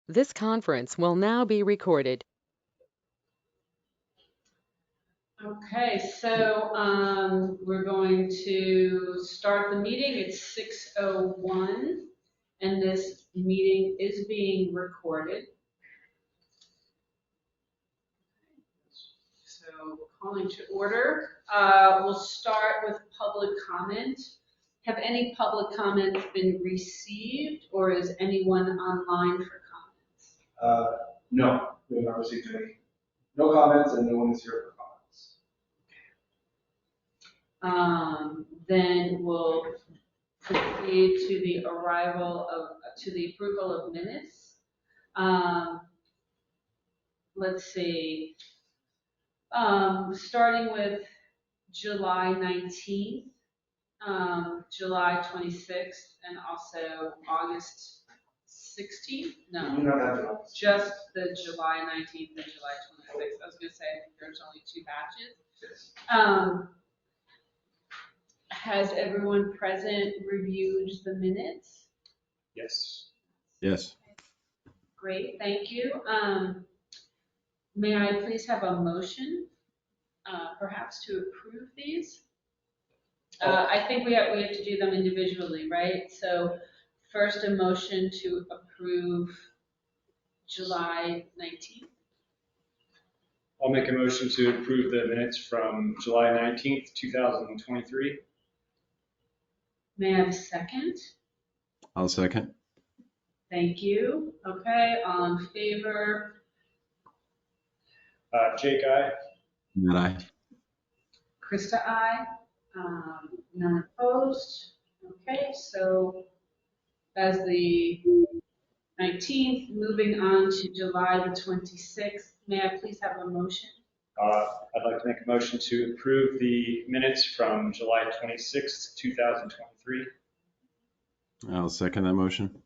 This conference will now be recorded. Okay, so we're going to start the meeting. It's 6:01, and this meeting is being recorded. So calling to order. We'll start with public comment. Have any public comments been received, or is anyone online for comments? No, we have not received any. No comments, and no one is here for comments. Then we'll proceed to the to the approval of minutes. Let's see, starting with July 19th, July 26th, and also August 16th? We No, do not have it. just the July 19th and July 26th. I was gonna say, I think there's only 2 batches. Has everyone present reviewed the minutes? Yes. Yes. Great, thank you. May I please have a motion, perhaps to approve these? I think we have to do them individually, right? So first, a motion to approve July 19th. I'll make a motion to approve the minutes from July 19th, 2023. May I have a second? I'll second. Thank you. Okay, all in favor? Jake, aye. Matt, aye. Krista, aye. None opposed. Okay, so as the 19th, moving on to July the 26th, may I please have a motion? I'd like to make a motion to approve the minutes from July 26th, 2023. I'll second that motion.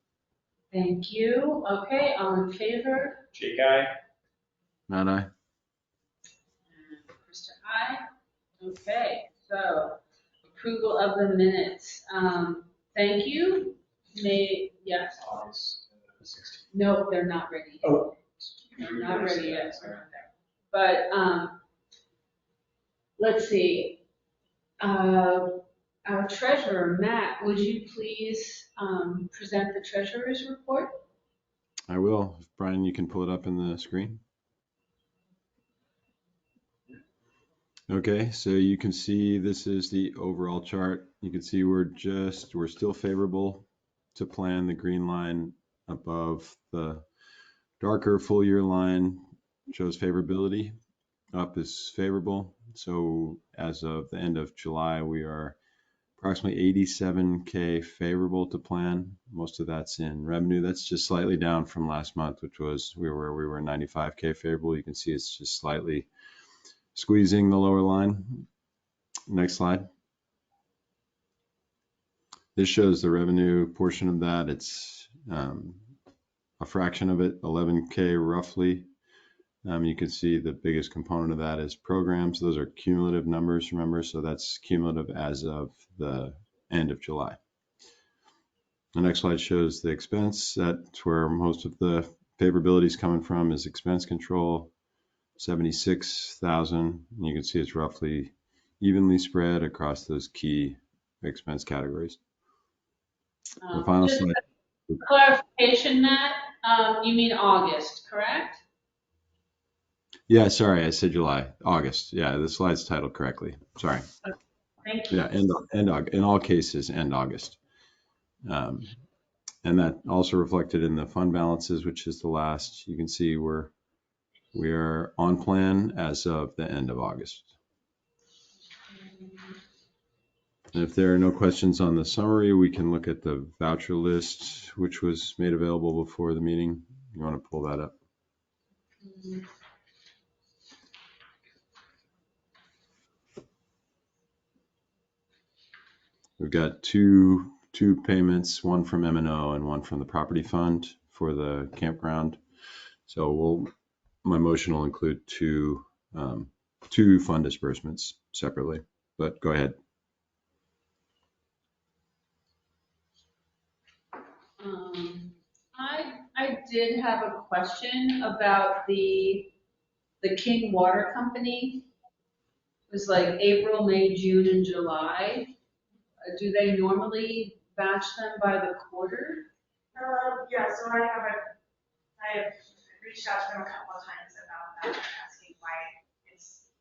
Thank you. Okay, all in favor? Jake, aye. Matt, aye. And Krista, aye. Okay, so approval of the minutes. Thank you. Yes. August 16th. No, they're not ready. Oh. They're not ready yet. But let's see. Our treasurer, Matt, would you please present the treasurer's report? I will. Brian, you can pull it up in the screen. Okay, so you can see this is the overall chart. You can see we're still favorable to plan. The green line above the darker full year line shows favorability. Up is favorable. So as of the end of July, we are approximately 87K favorable to plan. Most of that's in revenue. That's just slightly down from last month, which was we were 95K favorable. You can see it's just slightly squeezing the lower line. Next slide. This shows the revenue portion of that. It's a fraction of it, 11K roughly. You can see the biggest component of that is programs. Those are cumulative numbers, remember, so that's cumulative as of the end of July. The next slide shows the expense. That's where most of the favorability is coming from, is expense control, 76,000. You can see it's roughly evenly spread across those key expense categories. The final Just slide. clarification, Matt, you mean August, correct? Yeah, sorry, I said July, August. Yeah, the slide's titled correctly. Sorry. Thank you. Yeah, in all cases, end August. And that also reflected in the fund balances, which is the last. You can see we are on plan as of the end of August. And if there are no questions on the summary, we can look at the voucher list, which was made available before the meeting. You want to pull that up? We've got two payments, one from M&O and one from the property fund for the campground. So my motion will include two fund disbursements separately, but go ahead. I did have a question about the King Water Company. It was like April, May, June, and July. Do they normally batch them by the quarter? Yeah, so I have reached out to them a couple of times about that, asking why it's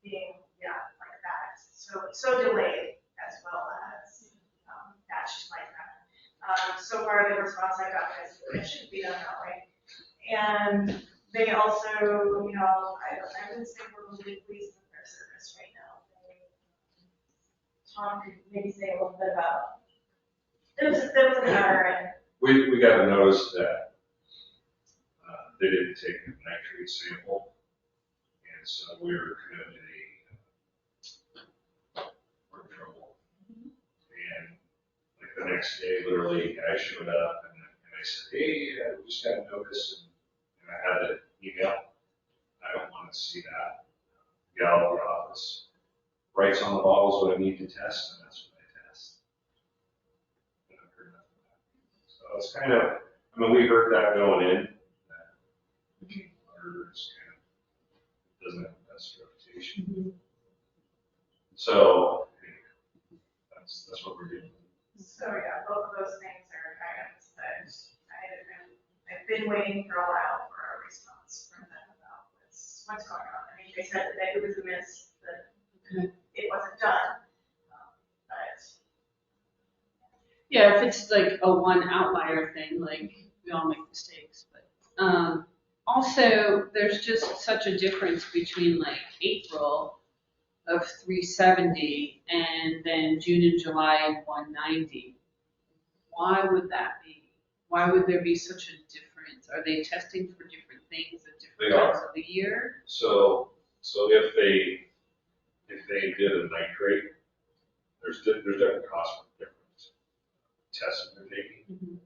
being, like that. So delayed as well as, batched like that. So far, the response I got is it should be done that way. And they also, I would say we're really pleased with their service right now. Tom could maybe say a little bit about, there was a matter and We got a notice that they didn't take a nitrate sample, and so we were kind of we're in trouble. And like the next day, literally, I showed up and I said, hey, we just got a notice, and I had an email. I don't want to see that. Got out of the office, writes on the bottles what I need to test, and that's what I test. And I've heard nothing back. So it's kind of, I mean, we heard that going in, that the King water is kind of, doesn't have the best reputation. So, anyway, that's what we're doing. so both of those things are items that I've been waiting for a while for a response from them about what's going on. I mean, they said that it was a miss, that it wasn't done, but. Yeah, if it's like a one outlier thing, like we all make mistakes, but also there's just such a difference between like April of 370 and then June and July of 190. Why would that be? Why would there be such a difference? Are they testing for different things at different They are. times of the year? So if they did a nitrate, there's different costs for different tests that they're taking.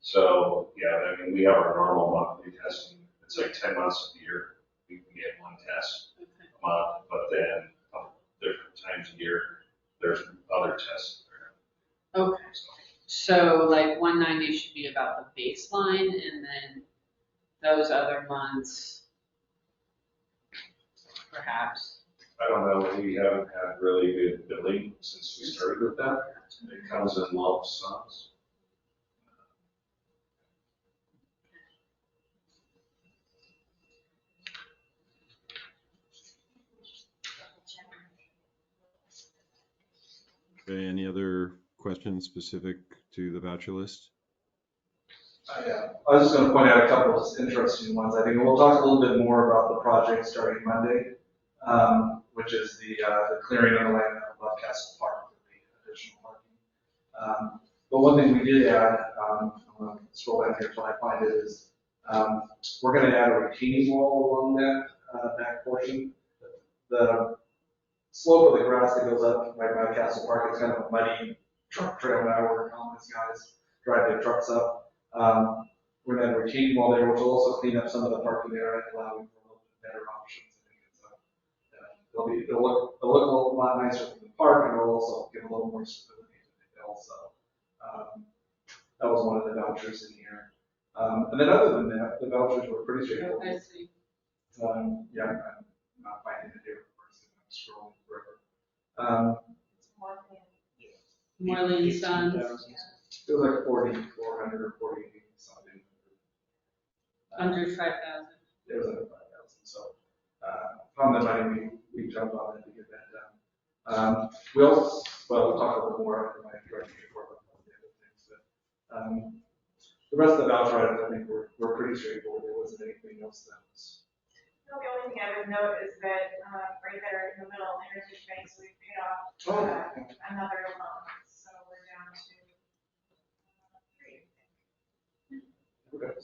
So, yeah, I mean, we have our normal monthly testing. It's like 10 months of the year. We can get one test a month, but then different times a year, there's other tests there. Okay. So like 190 should be about the baseline, and then those other months, perhaps. I don't know, we haven't had really good billing since we started with that. It comes in lump sums. Okay, any other questions specific to the voucher list? Yeah, I was just going to point out a couple of interesting ones. I think we'll talk a little bit more about the project starting Monday, which is the clearing of the land above Castle Park for the additional parking. But one thing we did add, I'm going to scroll down here until I find it, is we're going to add a retaining wall along that back portion. The slope of the grass that goes up right by Castle Park is kind of a muddy truck trail now where common guys drive their trucks up. We're going to have a retaining wall there, which will also clean up some of the parking area and allow for a little bit better options. It'll look a lot nicer from the park, and it'll also give a little more stability to the hill. So that was one of the vouchers in here. And then other than that, the vouchers were pretty straightforward. I see. I'm not finding it here first. I'm scrolling forever. Morley and Sons. It was like 4,400 or 40 something. Under 5,000. It was under 5,000. So from the money, we jumped on it to get that done. We also, we'll talk a little more after my director's report about the other things. But the rest of the voucher items, I think, were pretty straightforward. There wasn't anything else that was. No, the only thing I would note is that right there in the middle, Heritage Banks, we paid off another loan, so we're down to 3. Okay.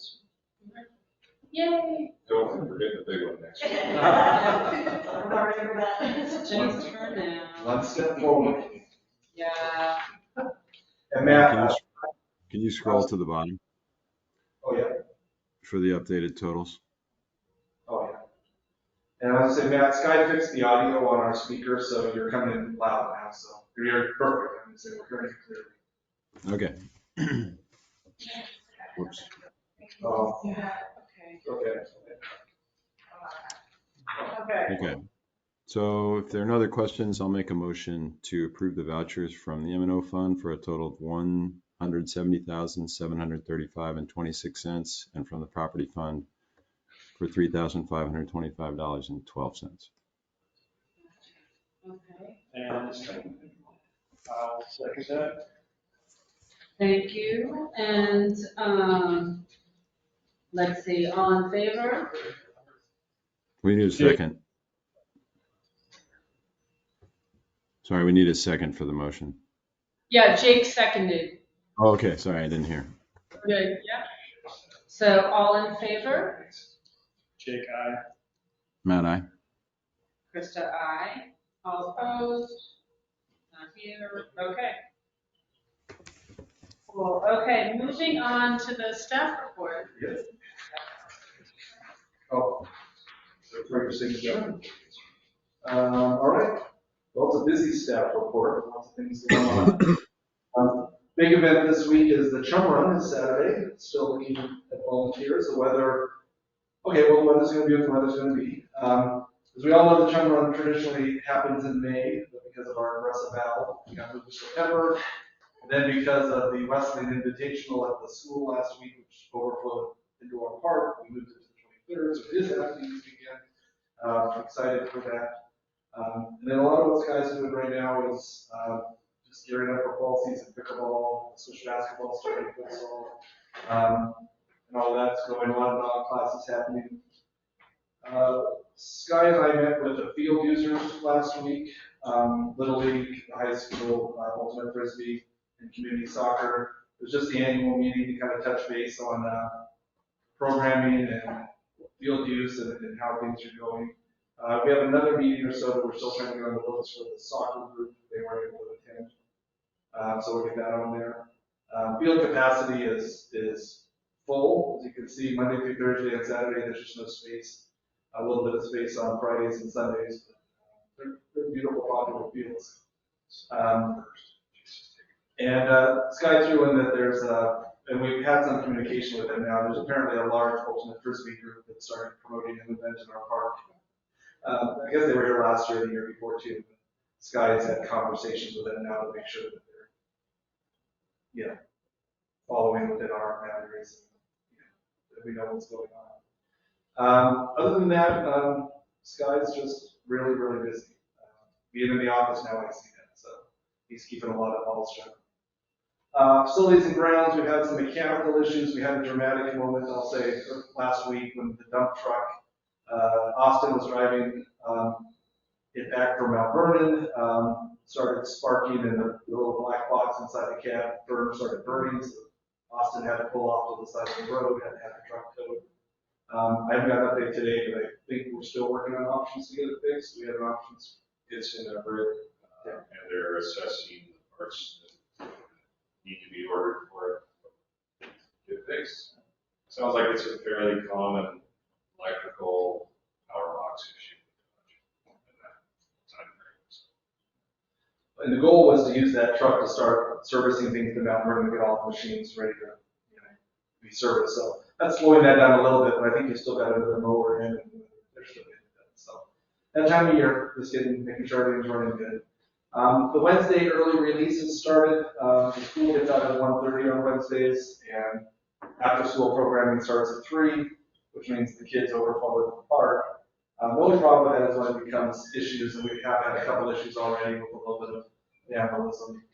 Yay! Don't forget the big one next week. Remember that. It's Jen's turn now. One step forward. Yeah. And Matt, Can you scroll to the bottom oh yeah, for the updated totals? oh yeah. And I was gonna say, Matt, Sky fixed the audio on our speaker, so you're coming in loud now, so you're perfect. I'm gonna say we're hearing you clearly. Okay. Whoops. Oh, Yeah, okay. okay. Okay. So if there are no other questions, I'll make a motion to approve the vouchers from the M&O fund for a total of $170,735.26, and from the property fund for $3,525.12. Okay, And I'll second that. thank you. And, let's see, all in favor? We need a second. Sorry, we need a second for the motion. Yeah, Jake seconded. Oh, okay, sorry, I didn't hear. Good, yeah. So all in favor? Jake, aye. Matt, aye. Krista, aye. All opposed? Not here. Okay. Cool. Okay, moving on to the staff report. Oh, so for your signature. All right. Well, it's a busy staff report, lots of things going on. Big event this week is the Chum Run this Saturday. Still looking at volunteers. The weather, okay, well, the weather's going to be what the weather's going to be. As we all know, the Chum Run traditionally happens in May, but because of our aggressive battle, we got moved to September. And then because of the Wesleyan Invitational at the school last week, which overflowed into our park, we moved it to the 23rd. So it is happening this weekend. I'm excited for that. And then a lot of what Sky's doing right now is just gearing up for fall season, pickleball, switch basketball, starting futsal, and all that's going on. Non-classes happening. Sky and I met with the field users last week. Little League, high school, ultimate frisbee, and community soccer. It was just the annual meeting to kind of touch base on programming and field use and how things are going. We have another meeting or so that we're still trying to get on the books for the soccer group. They weren't able to attend. So we'll get that on there. Field capacity is full. As you can see, Monday through Thursday and Saturday, there's just no space. A little bit of space on Fridays and Sundays. But they're beautiful, popular fields. Sky threw in that there's and we've had some communication with them now. There's apparently a large ultimate frisbee group that started promoting an event in our park. I guess they were here last year, the year before too. Sky has had conversations with them now to make sure that they're, following within our boundaries. That we know what's going on. Other than that, Sky's just really, really busy. Being in the office now, I see that. So he's keeping a lot of balls juggling. Facilities and grounds, we've had some mechanical issues. We had a dramatic moment, I'll say, last week when the dump truck, Austin was driving it back from Mount Vernon, started sparking and the little black box inside the cab started burning. So Austin had to pull off to the side of the road, had to have the truck towed. I haven't got an update today, but I think we're still working on options to get it fixed. We have options. It's in a break, and they're assessing the parts that need to be ordered for it to get fixed. Sounds like it's a fairly common electrical power box issue. And the goal was to use that truck to start servicing things to Mount Vernon, get all the machines ready to be serviced. So that's slowing that down a little bit, but I think you still got another mower in and they're still getting it done. So that time of year, just making sure everything's running good. The Wednesday early releases started. The school gets out at 1:30 on Wednesdays, and after school programming starts at 3, which means the kids overflow into the park. The only problem with that is when it becomes issues, and we have had a couple issues already with a little bit of vandalism.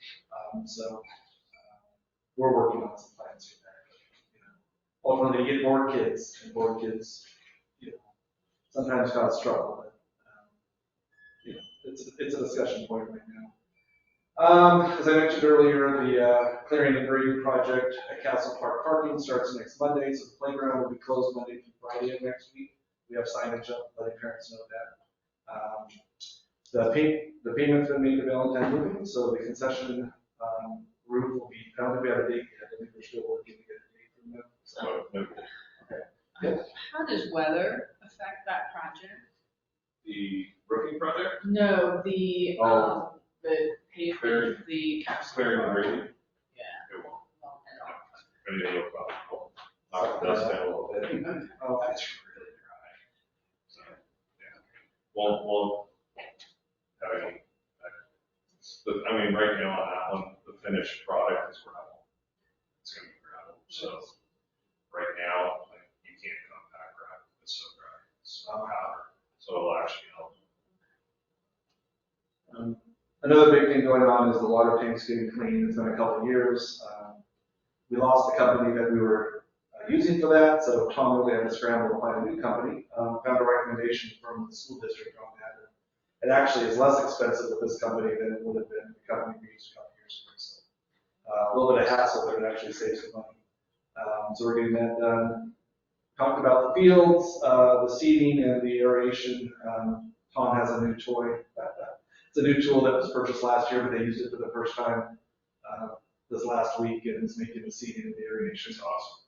We're working on some plans for that. Ultimately, you get more kids, and more kids, sometimes cause trouble. But, it's a discussion point right now. As I mentioned earlier, the clearing and grading project at Castle Park parking starts next Monday, so the playground will be closed Monday through Friday of next week. We have signage up letting parents know that. The payment's been made to Valentine Moving, so the concession roof will be, I don't think we have a date yet. I think we're still working to get a date from them. So, okay. How does weather affect that project? The roofing project? No, the pavement, the Clearing and grading? Yeah. It won't. Well, at all. Maybe it'll probably. knock the dust down a little bit. Oh, It's really dry. So, yeah. Won't have any. But I mean, right now on that one, the finished product is gravel. It's gonna be gravel. So right now, like, you can't compact gravel. It's so dry. It's powder. So it'll actually help. Another big thing going on is the water tanks getting cleaned. It's been a couple of years. We lost the company that we were using for that, so Tom really had to scramble to find a new company. Found a recommendation from the school district on that. It actually is less expensive with this company than it would have been the company we used a couple of years ago. So a little bit of hassle, but it actually saves some money. So we're getting that done. Talked about the fields, the seeding and the aeration. Tom has a new toy. It's a new tool that was purchased last year, but they used it for the first time this last week, and it's making the seeding and the aeration awesome.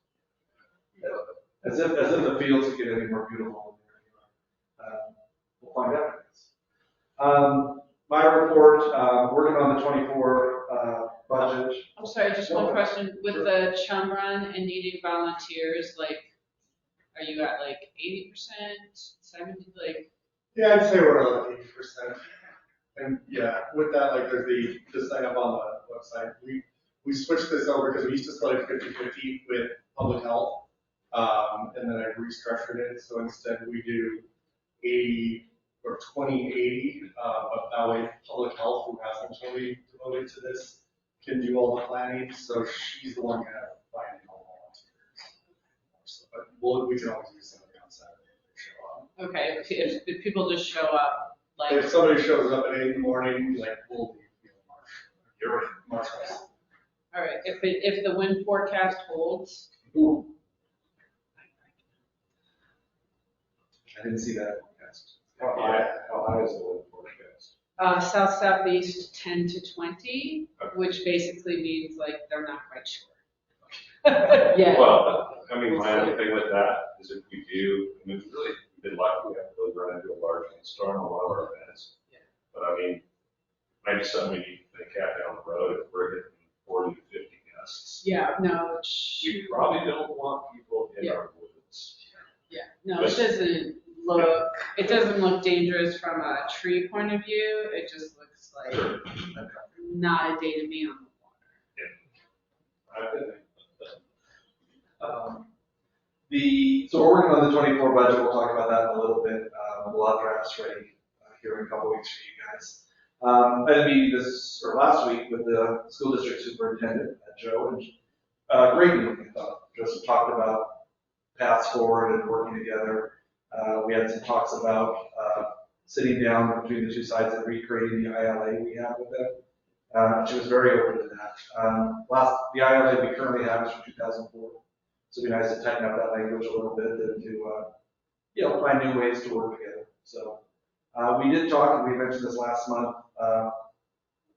As if the fields could get any more beautiful than they are. We'll find out. My report, working on the 24 budget. I'm sorry, just one question. With the chum run and needing volunteers, like, are you at like 80%, 70%, like? Yeah, I'd say we're at 80%. And yeah, with that, like there's the sign up on the website. We switched this over because we used to split it 50-50 with public health. And then I restructured it. So instead we do 80 or 20-80, but that way public health, who has been totally devoted to this, can do all the planning. So she's the one kind of finding all the volunteers. But we can always use somebody on Saturday if they show up. Okay, if people just show up, like. If somebody shows up at 8 in the morning, like we'll be March. You're right. March. All right, if the wind forecast holds. Ooh. I didn't see that forecast. How high is the wind forecast? South-southeast 10 to 20, which basically means like they're not quite sure. Yeah. Well, I mean, my only thing with that is if we do, I mean, really, we've been lucky, we haven't really run into a large windstorm on one of our events. Yeah. But I mean, maybe something we need to think at down the road, if we're getting 40 to 50 guests. Yeah, no, We probably don't want people in our woods. Yeah, no, it doesn't look dangerous from a tree point of view. It just looks like not a day to be on the water. So we're working on the 24 budget. We'll talk about that in a little bit. We'll have drafts ready here in a couple weeks for you guys. I had a meeting last week with the school district superintendent, Joe, and great meeting. I thought just talked about paths forward and working together. We had some talks about sitting down between the two sides and recreating the ILA we have with them. She was very open to that. The ILA we currently have is from 2004. So it'd be nice to tighten up that language a little bit and to find new ways to work together. So we did talk, and we mentioned this last month.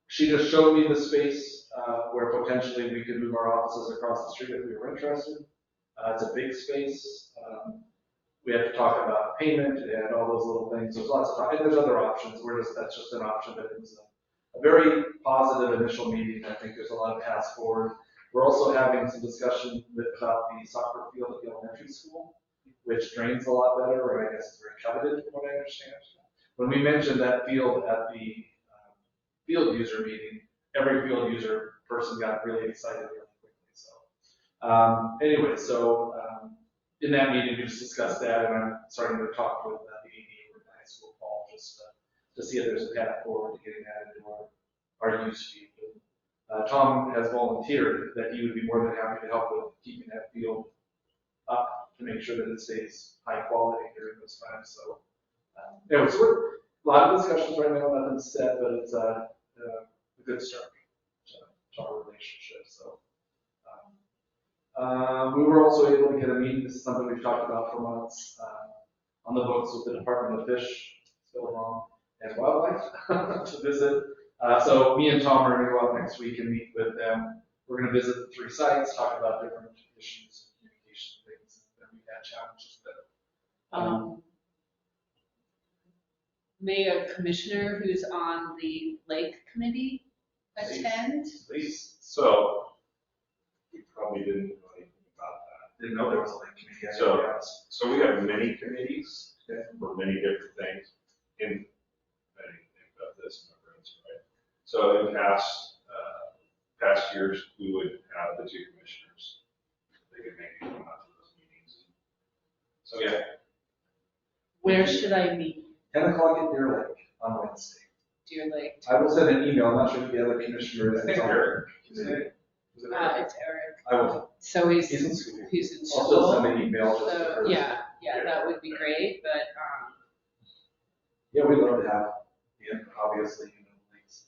She just showed me the space where potentially we could move our offices across the street if we were interested. It's a big space. We had to talk about payment and all those little things. There's lots of talk, and there's other options. That's just an option, but it was a very positive initial meeting. I think there's a lot of paths forward. We're also having some discussion about the soccer field at the elementary school, which drains a lot better, or I guess it's very coveted from what I understand. When we mentioned that field at the field user meeting, every field user person got really excited really quickly. So in that meeting, we just discussed that, and I'm starting to talk with the AD with the high school, Paul, just to see if there's a path forward to getting that into our use field. Tom has volunteered that he would be more than happy to help with keeping that field up to make sure that it stays high quality during those times. So, anyway, so we're a lot of discussions right now, nothing's set, but it's a good start to our relationship. So, we were also able to get a meeting. This is something we've talked about for months on the books with the Department of Fish, and Wildlife to visit. So me and Tom are going to go out next week and meet with them. We're going to visit the 3 sites, talk about different issues, communication things that we've had challenges with. May a commissioner who's on the lake committee attend? Please. So we probably didn't know anything about that. Didn't know there was a lake committee. I So- didn't realize. So we have many committees for many different things. I didn't think about this in my brains, right? So in past years, we would have the two commissioners. They could maybe come out to those meetings. So yeah, Where should I meet? 10 o'clock at Deer Lake on Wednesday. Deer Lake. I will send an email. I'm not sure if the other commissioner is. I think Eric. Is it? It's Eric. I will. So he's He's in school. in I'll still school. send an email. Just So, for- yeah, that would be great, but, Yeah, we'd love to have, obviously, links.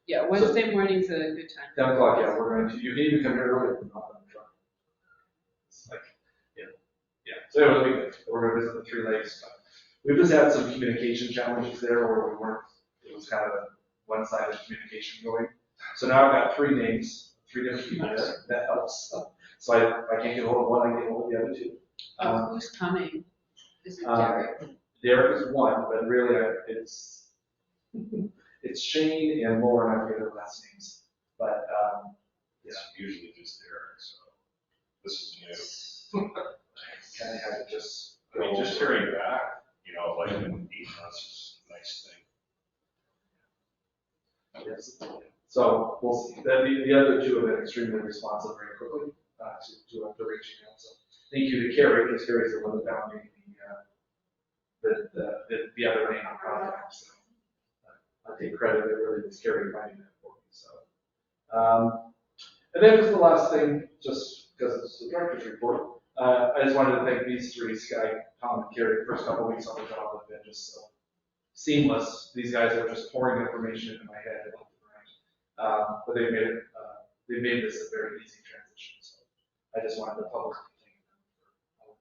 yeah, Wednesday morning's a good time. 10 o'clock, yeah, we're going to, you can even come here early. We're not going to try. It's like, yeah. So it'll be good. We're going to visit the 3 lakes. We've just had some communication challenges there where we weren't, it was kind of a one-sided communication going. So now I've got 3 names, 3 different people there. That helps. So I can't get hold of one, I get hold of the other 2. Who's coming? Is it Um, Derek? Derek is one, but really it's Shane and Lauren, I forget their last names. But, it's usually just Eric, so this is new. kind of had to just. I mean, just hearing back, like in 8 months is a nice thing. Yes. So we'll see. The other 2 have been extremely responsive very quickly to reaching out. So thank you to Carrie, because Carrie's the one that found me the other name on contact. So I take credit, it really was Carrie finding that for me. So, and then just the last thing, just because it's the director's report, I just wanted to thank these 3, Sky, Tom, and Carrie, the first couple of weeks on the job have been just so seamless. These guys are just pouring information into my head and left and right. But they made this a very easy transition. So I just wanted to publicly thank them for all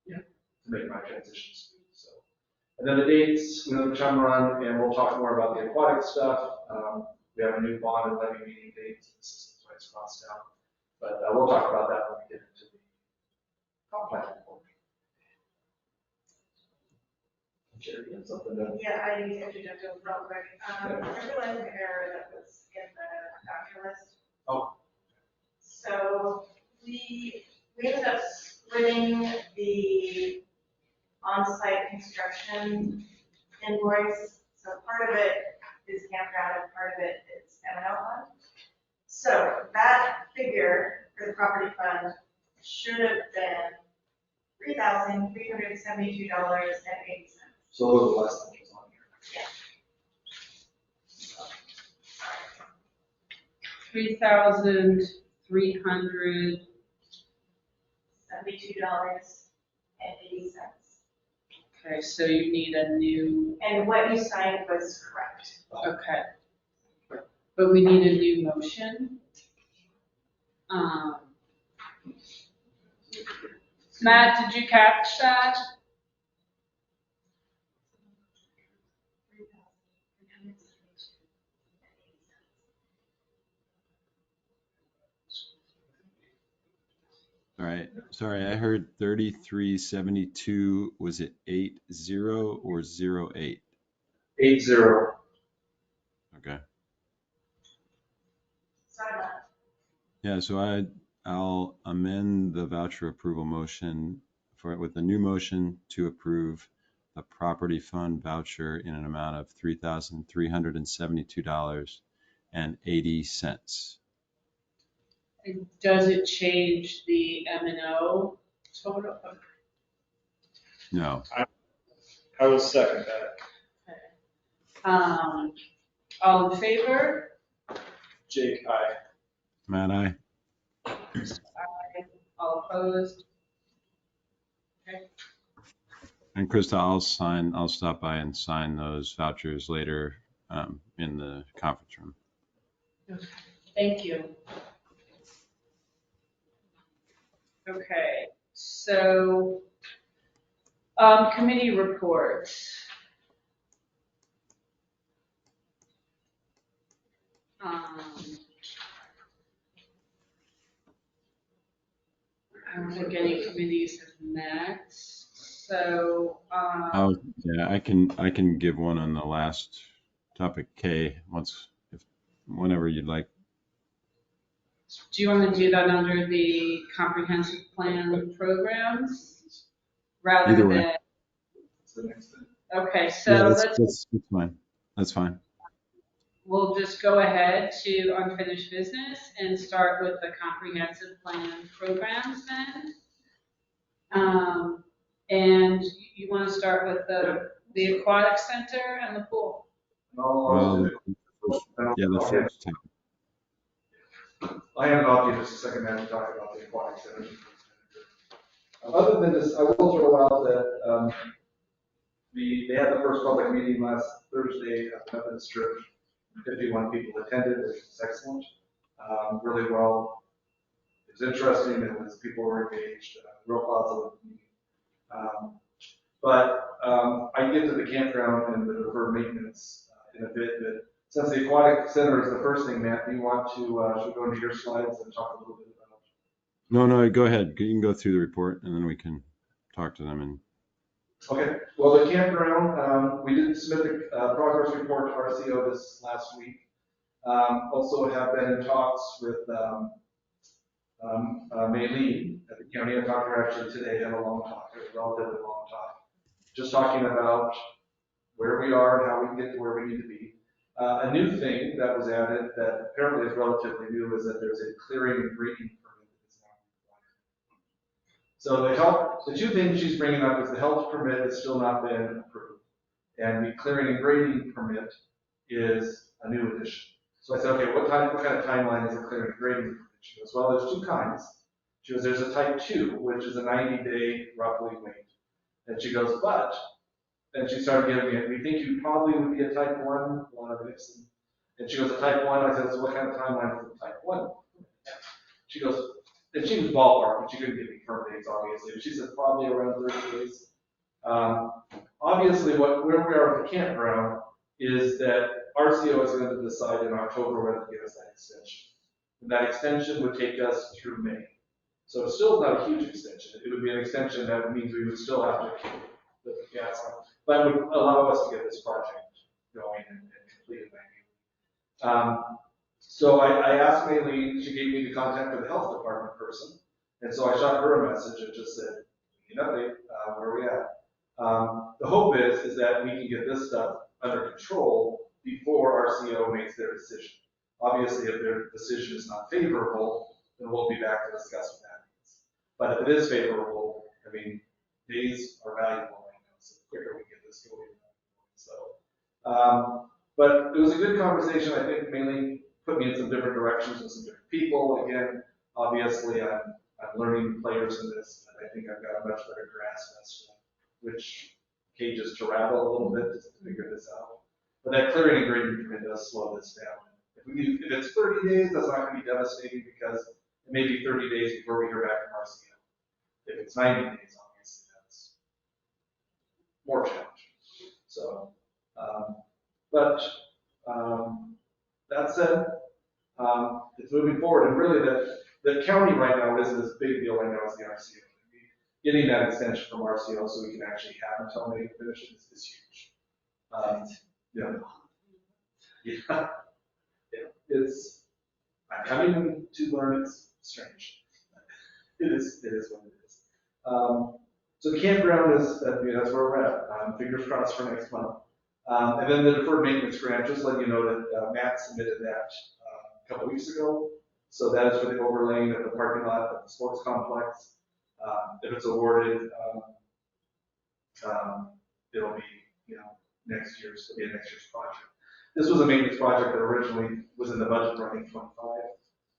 they're doing to make my transition smooth. So, and then the dates, we have the chum run, and we'll talk more about the aquatic stuff. We have a new bond and levy meeting date. This is why it's crossed out. But we'll talk about that when we get into the comp plan report. Jerry, you have something to? Yeah, I need to interject real quick. I realized the error that was in the voucher list. Oh. So we ended up splitting the on-site construction invoice. So part of it is campground and part of it is M&O fund. So that figure for the property fund should have been $3,372.80. So a little less than what's on here. $3,300. $72.80. Okay, so you need a new, And what you signed was correct. okay. But we need a new motion. Matt, did you catch that? All right, sorry, I heard 3372, was it 80 or 08? 80. Okay. Sorry about that. Yeah, so I'll amend the voucher approval motion with a new motion to approve the property fund voucher in an amount of $3,372.80. And does it change the M&O total? No. I will second that. All in favor? Jake, aye. Matt, aye. Aye. All opposed? Okay. And Krista, I'll stop by and sign those vouchers later in the conference room. Thank you. Okay, so, committee reports. I don't think any committees have met, so, Oh, yeah, I can give one on the last topic K whenever you'd like. Do you want to do that under the comprehensive plan programs rather Either way. than, That's the next thing. okay, Yeah, so that's fine. That's fine. we'll just go ahead to unfinished business and start with the comprehensive plan programs then. And you want to start with the aquatic center and the pool? I'll Well, just do it. And yeah, the I'll first topic. hand it off to you just a second, man, to talk about the aquatic center. Other than this, I will throw out that, they had the first public meeting last Thursday at the Methodist Church. 51 people attended, which was excellent. Really well. It was interesting, it was, people were engaged, real positive meeting. I can get to the campground and the deferred maintenance in a bit, but since the aquatic center is the first thing, Matt, do you want to, should we go into your slides and talk a little bit about? No, go ahead. You can go through the report and then we can talk to them. And Okay, well, the campground, we did submit the progress report to RCO this last week. Also have been in talks with Maylene at the county. I talked to her actually today, had a long talk, a relatively long talk. Just talking about where we are and how we can get to where we need to be. A new thing that was added that apparently is relatively new is that there's a clearing and grading permit that is now required. So the two things she's bringing up is the health permit has still not been approved. And the clearing and grading permit is a new addition. So I said, okay, what kind of timeline is a clearing and grading permit? She goes, well, there's two kinds. She goes, there's a type 2, which is a 90-day roughly wait. And she goes, but, and she started giving me, we think you probably would be a type 1, a lot of ifs. And she goes, a type 1, I said, so what kind of timeline is a type 1? She goes, and she was ballpark, but she couldn't give me firm dates, obviously. But she said probably around 30 days. Obviously, where we are with the campground is that RCO is going to decide in October whether to give us that extension. And that extension would take us through May. So it's still not a huge extension. It would be an extension that means we would still have to keep the gas on, but would allow us to get this project going and completed by May. So I asked Maylene, she gave me the contact of the health department person. And so I shot her a message and just said, you know, where are we at? The hope is that we can get this stuff under control before RCO makes their decision. Obviously, if their decision is not favorable, then we'll be back to discuss what that means. But if it is favorable, I mean, days are valuable right now, so the quicker we get this going. So, but it was a good conversation. I think mainly put me in some different directions with some different people. Again, obviously, I'm learning players in this, and I think I've got a much better grasp as to which cages to rattle a little bit just to figure this out. But that clearing and grading permit does slow this down. If it's 30 days, that's not going to be devastating because it may be 30 days before we hear back from RCO. If it's 90 days, obviously, that's more challenging. So, that said, it's moving forward. And really, the county right now isn't as big a deal right now as the RCO. Getting that extension from RCO so we can actually have until May to finish it is huge. Yeah. I'm coming to learn it's strange. It is what it is. So the campground is, that's where we're at. Fingers crossed for next month. And then the deferred maintenance grant, just letting you know that Matt submitted that a couple weeks ago. So that is for the overlaying of the parking lot of the sports complex. If it's awarded, it'll be, next year's project. This was a maintenance project that originally was in the budget for, I think, 25.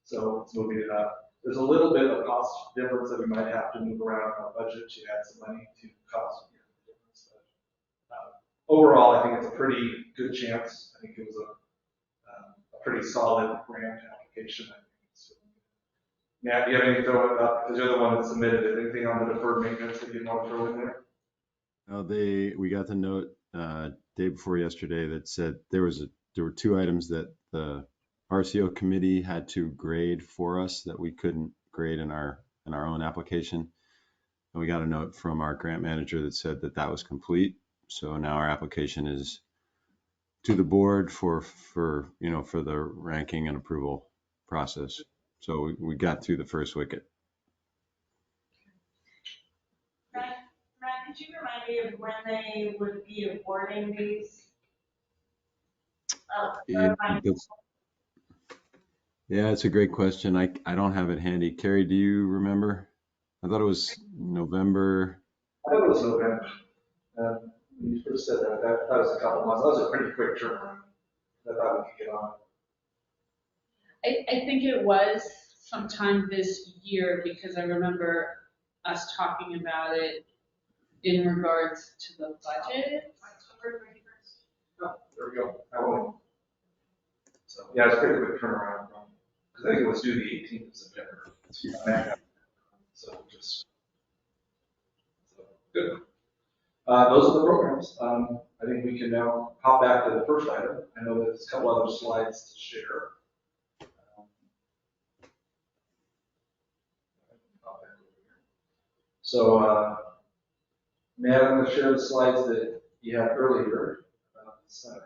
So it's moving it up. There's a little bit of cost difference that we might have to move around on our budget to add some money to cost difference. But overall, I think it's a pretty good chance. I think it was a pretty solid grant application. I think. So, Matt, do you have anything to throw about, because you're the one that submitted it, anything on the deferred maintenance that you want to throw in there? We got the note day before yesterday that said there were two items that the RCO committee had to grade for us that we couldn't grade in our own application. And we got a note from our grant manager that said that was complete. So now our application is to the board for the ranking and approval process. So we got through the first wicket. Matt, could you remind me of when they would be awarding these? Yeah, it's a great question. I don't have it handy. Carrie, do you remember? I thought it was November. I thought it was November. When you first said that was a couple months. That was a pretty quick turnaround. I thought we could get on. I think it was sometime this year because I remember us talking about it in regards to the budget. October 31st. Oh, there we go. That one. So, yeah, it's a pretty quick turnaround. Because I think it was due the 18th of September. So just, so, good. Those are the programs. I think we can now hop back to the first item. I know there's a couple other slides to share. So, Matt, I'm going to share the slides that you had earlier.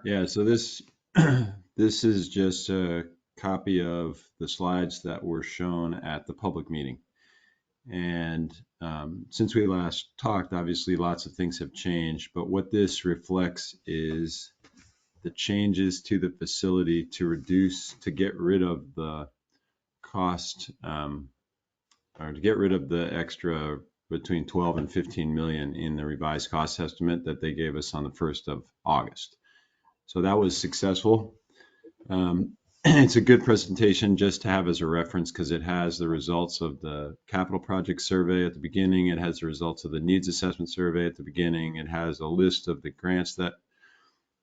Yeah, so this this is just a copy of the slides that were shown at the public meeting. And since we last talked, obviously lots of things have changed, but what this reflects is the changes to the facility to get rid of the cost, or to get rid of the extra between 12 and 15 million in the revised cost estimate that they gave us on the 1st of August. So that was successful. It's a good presentation just to have as a reference because it has the results of the capital project survey at the beginning. It has the results of the needs assessment survey at the beginning. It has a list of the grants that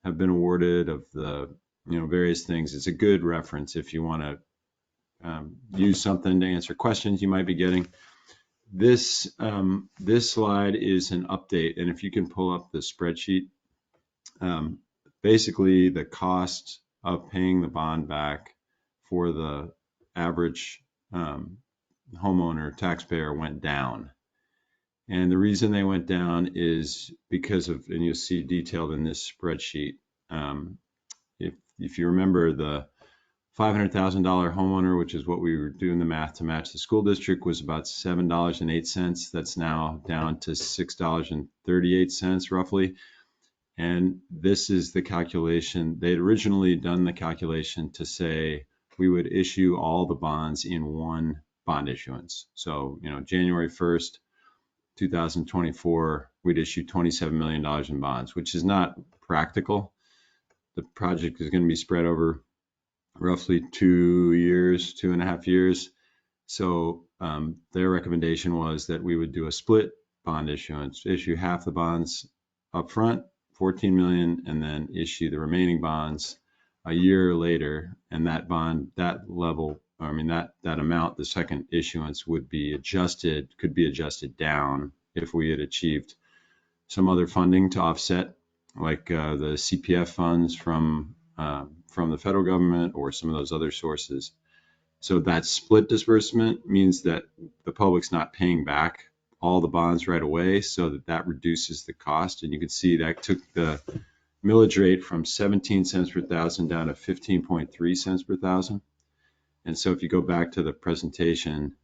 have been awarded, of the various things. It's a good reference if you want to use something to answer questions you might be getting. This slide is an update, and if you can pull up the spreadsheet, basically the cost of paying the bond back for the average homeowner taxpayer went down. And the reason they went down is because of, and you'll see detailed in this spreadsheet, if you remember, the $500,000 homeowner, which is what we were doing the math to match the school district, was about $7.08. That's now down to $6.38 roughly. And this is the calculation. They'd originally done the calculation to say we would issue all the bonds in one bond issuance. So, January 1st, 2024, we'd issue $27 million in bonds, which is not practical. The project is going to be spread over roughly 2.5 years. So their recommendation was that we would do a split bond issuance, issue half the bonds up front, 14 million, and then issue the remaining bonds a year later. And that bond, that amount, the second issuance could be adjusted down if we had achieved some other funding to offset, like the CPF funds from the federal government or some of those other sources. So that split disbursement means that the public's not paying back all the bonds right away, so that reduces the cost. And you can see that took the millage rate from 17 cents per thousand down to 15.3 cents per thousand. And so if you go back to the presentation,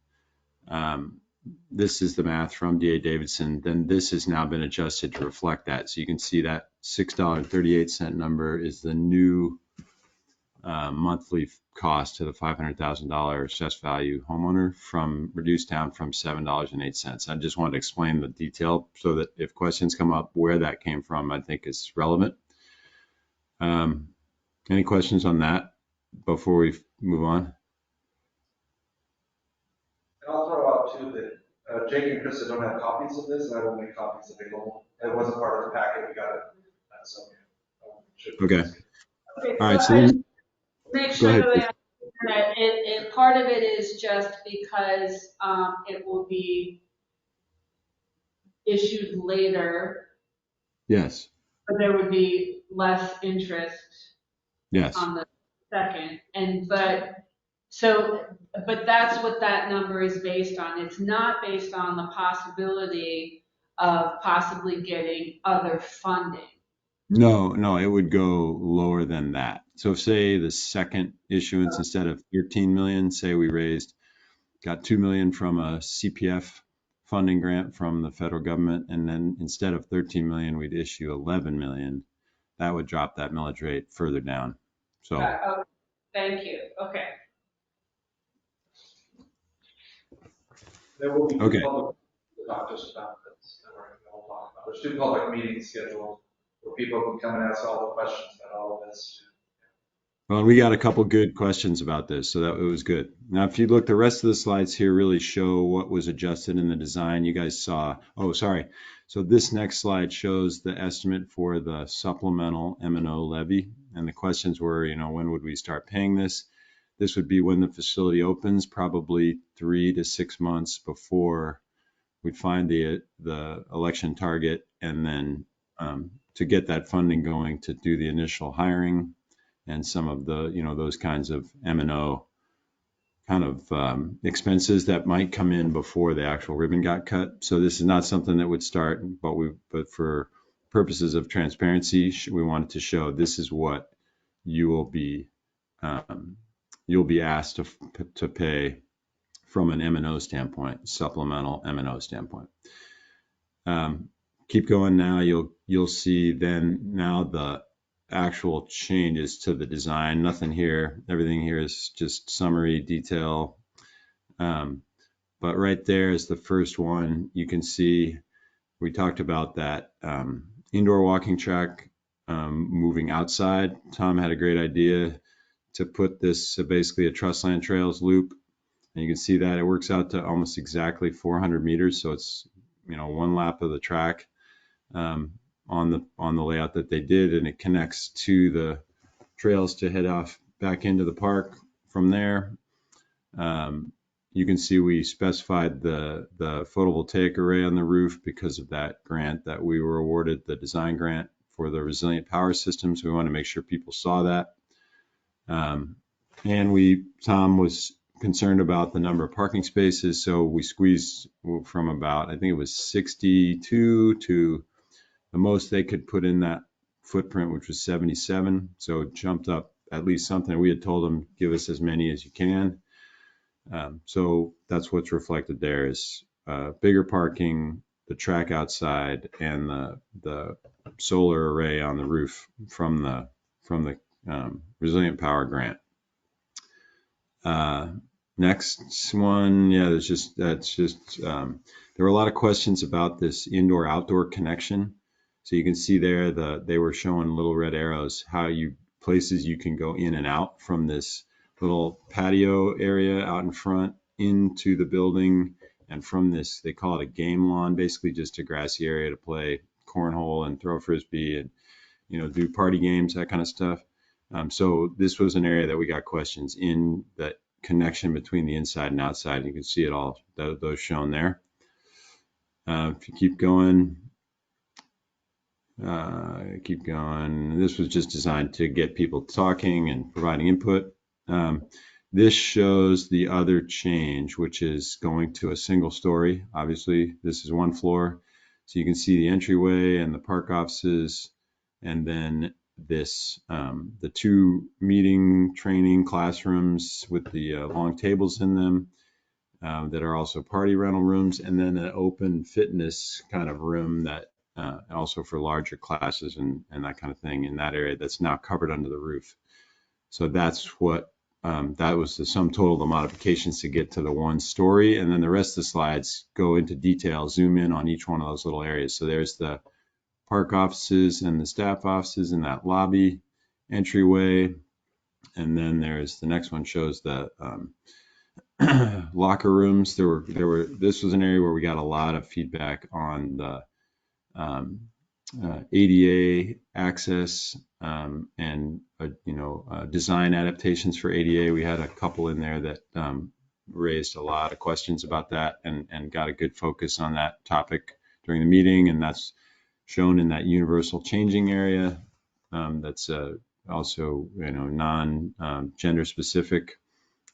this is the math from DA Davidson, then this has now been adjusted to reflect that. So you can see that $6.38 number is the new monthly cost to the $500,000 assessed value homeowner, reduced down from $7.08. I just wanted to explain the detail so that if questions come up where that came from, I think is relevant. Any questions on that before we move on? And I'll throw out too that Jake and Krista don't have copies of this, and I will make copies available. It wasn't part of the packet. We got it. So okay. All right. So make sure that part of it is just because it will be issued later. Yes. But there would be less interest. Yes. On the second, but that's what that number is based on. It's not based on the possibility of possibly getting other funding. No, it would go lower than that. So say the second issuance, instead of 13 million, say we raised got $2 million from a CPF funding grant from the federal government, and then instead of 13 million, we'd issue 11 million. That would drop that millage rate further down. So Okay, thank you, okay. There will be Okay. public, not just about this, that we're going to talk about. There's 2 public meetings scheduled where people can come and ask all the questions about all of this. well, we got a couple good questions about this, so that it was good. Now, if you look, the rest of the slides here really show what was adjusted in the design. You guys saw, oh, sorry. So this next slide shows the estimate for the supplemental M&O levy. And the questions were, when would we start paying this? This would be when the facility opens, probably 3 to 6 months before we'd find the election target, and then to get that funding going to do the initial hiring and some of the, those kinds of M&O kind of expenses that might come in before the actual ribbon got cut. So this is not something that would start, but for purposes of transparency, we wanted to show this is what you will be asked to pay from an M&O standpoint, supplemental M&O standpoint. Keep going now. You'll see then now the actual changes to the design. Nothing here. Everything here is just summary detail. But right there is the first one. You can see we talked about that indoor walking track moving outside. Tom had a great idea to put this basically a Trustland Trails loop. And you can see that it works out to almost exactly 400 meters. So it's, one lap of the track on the layout that they did, and it connects to the trails to head off back into the park from there. You can see we specified the photovoltaic array on the roof because of that grant that we were awarded, the design grant for the resilient power systems. We want to make sure people saw that. And Tom was concerned about the number of parking spaces, so we squeezed from about, I think it was 62 to the most they could put in that footprint, which was 77. So it jumped up at least something. We had told them, give us as many as you can. So that's what's reflected there is bigger parking, the track outside, and the solar array on the roof from the resilient power grant. Next one, there were a lot of questions about this indoor outdoor connection. So you can see there they were showing little red arrows, places you can go in and out from this little patio area out in front into the building, and from this, they call it a game lawn, basically just a grassy area to play cornhole and throw a frisbee and do party games, that kind of stuff. So this was an area that we got questions in, that connection between the inside and outside. You can see it all, those shown there. If you keep going, this was just designed to get people talking and providing input. This shows the other change, which is going to a single story. Obviously, this is one floor. So you can see the entryway and the park offices, and then this, the 2 meeting training classrooms with the long tables in them that are also party rental rooms, and then an open fitness kind of room that also for larger classes and that kind of thing in that area that's now covered under the roof. So that's what, that was the sum total of the modifications to get to the 1 story. And then the rest of the slides go into detail, zoom in on each one of those little areas. So there's the park offices and the staff offices in that lobby entryway. And then there's the next one shows the locker rooms. This was an area where we got a lot of feedback on the ADA access and design adaptations for ADA. We had a couple in there that raised a lot of questions about that and got a good focus on that topic during the meeting, and that's shown in that universal changing area. That's also non-gender specific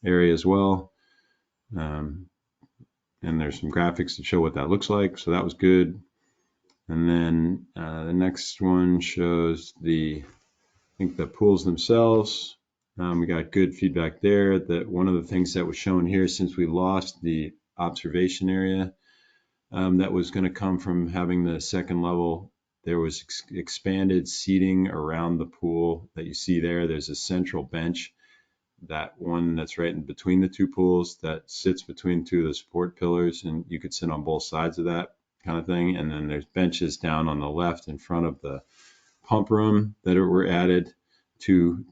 area as well. And there's some graphics to show what that looks like, so that was good. And then the next one shows I think the pools themselves. We got good feedback there. That one of the things that was shown here, since we lost the observation area, that was going to come from having the second level, there was expanded seating around the pool that you see there. There's a central bench, that one that's right in between the two pools that sits between two of the support pillars, and you could sit on both sides of that kind of thing. And then there's benches down on the left in front of the pump room that were added, two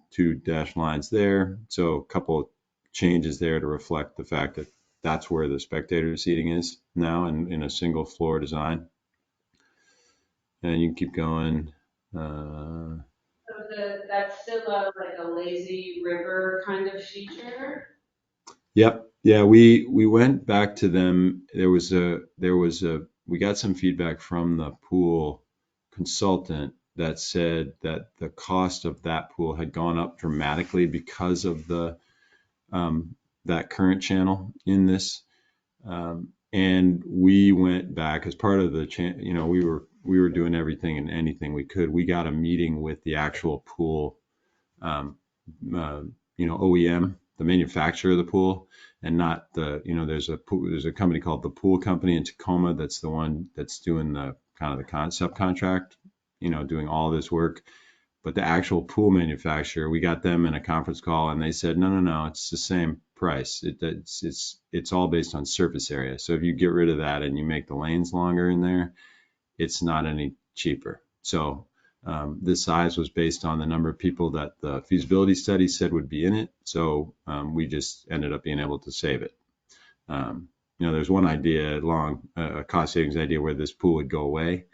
dash lines there. So a couple of changes there to reflect the fact that that's where the spectator seating is now in a single floor design. And you can keep going. So that's still like a lazy river kind of feature? Yep. Yeah, we went back to them. We got some feedback from the pool consultant that said that the cost of that pool had gone up dramatically because of the that current channel in this. And we went back as part of the we were doing everything and anything we could. We got a meeting with the actual pool OEM, the manufacturer of the pool, and not there's a company called the Pool Company in Tacoma that's the one that's doing the kind of the concept contract, doing all this work. But the actual pool manufacturer, we got them in a conference call, and they said, no, it's the same price. It's all based on surface area. So if you get rid of that and you make the lanes longer in there, it's not any cheaper. So this size was based on the number of people that the feasibility study said would be in it. So we just ended up being able to save it. There's one idea, a cost savings idea, where this pool would go away,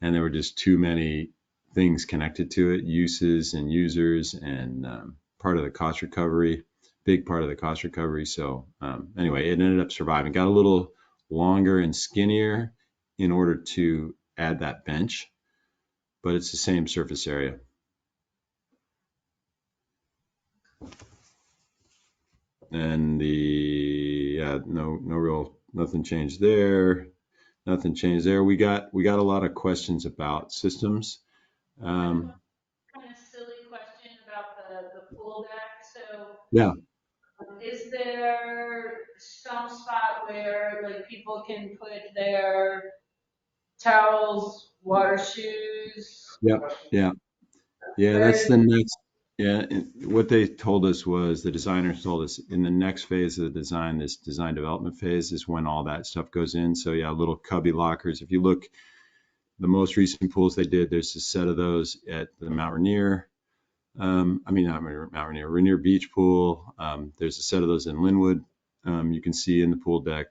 and there were just too many things connected to it, uses and users, and part of the cost recovery, big part of the cost recovery. So anyway, it ended up surviving. Got a little longer and skinnier in order to add that bench, but it's the same surface area. And nothing changed there. Nothing changed there. We got a lot of questions about systems. Kind of silly question about the pool deck. So Yeah. is there some spot where like people can put their towels, water shoes? Yeah. That's the next. Yeah, what they told us was, the designers told us, in the next phase of the design, this design development phase, is when all that stuff goes in. So yeah, little cubby lockers. If you look, the most recent pools they did, there's a set of those at the Mount Rainier. Not Mount Rainier, Rainier Beach pool. There's a set of those in Linwood. You can see in the pool deck.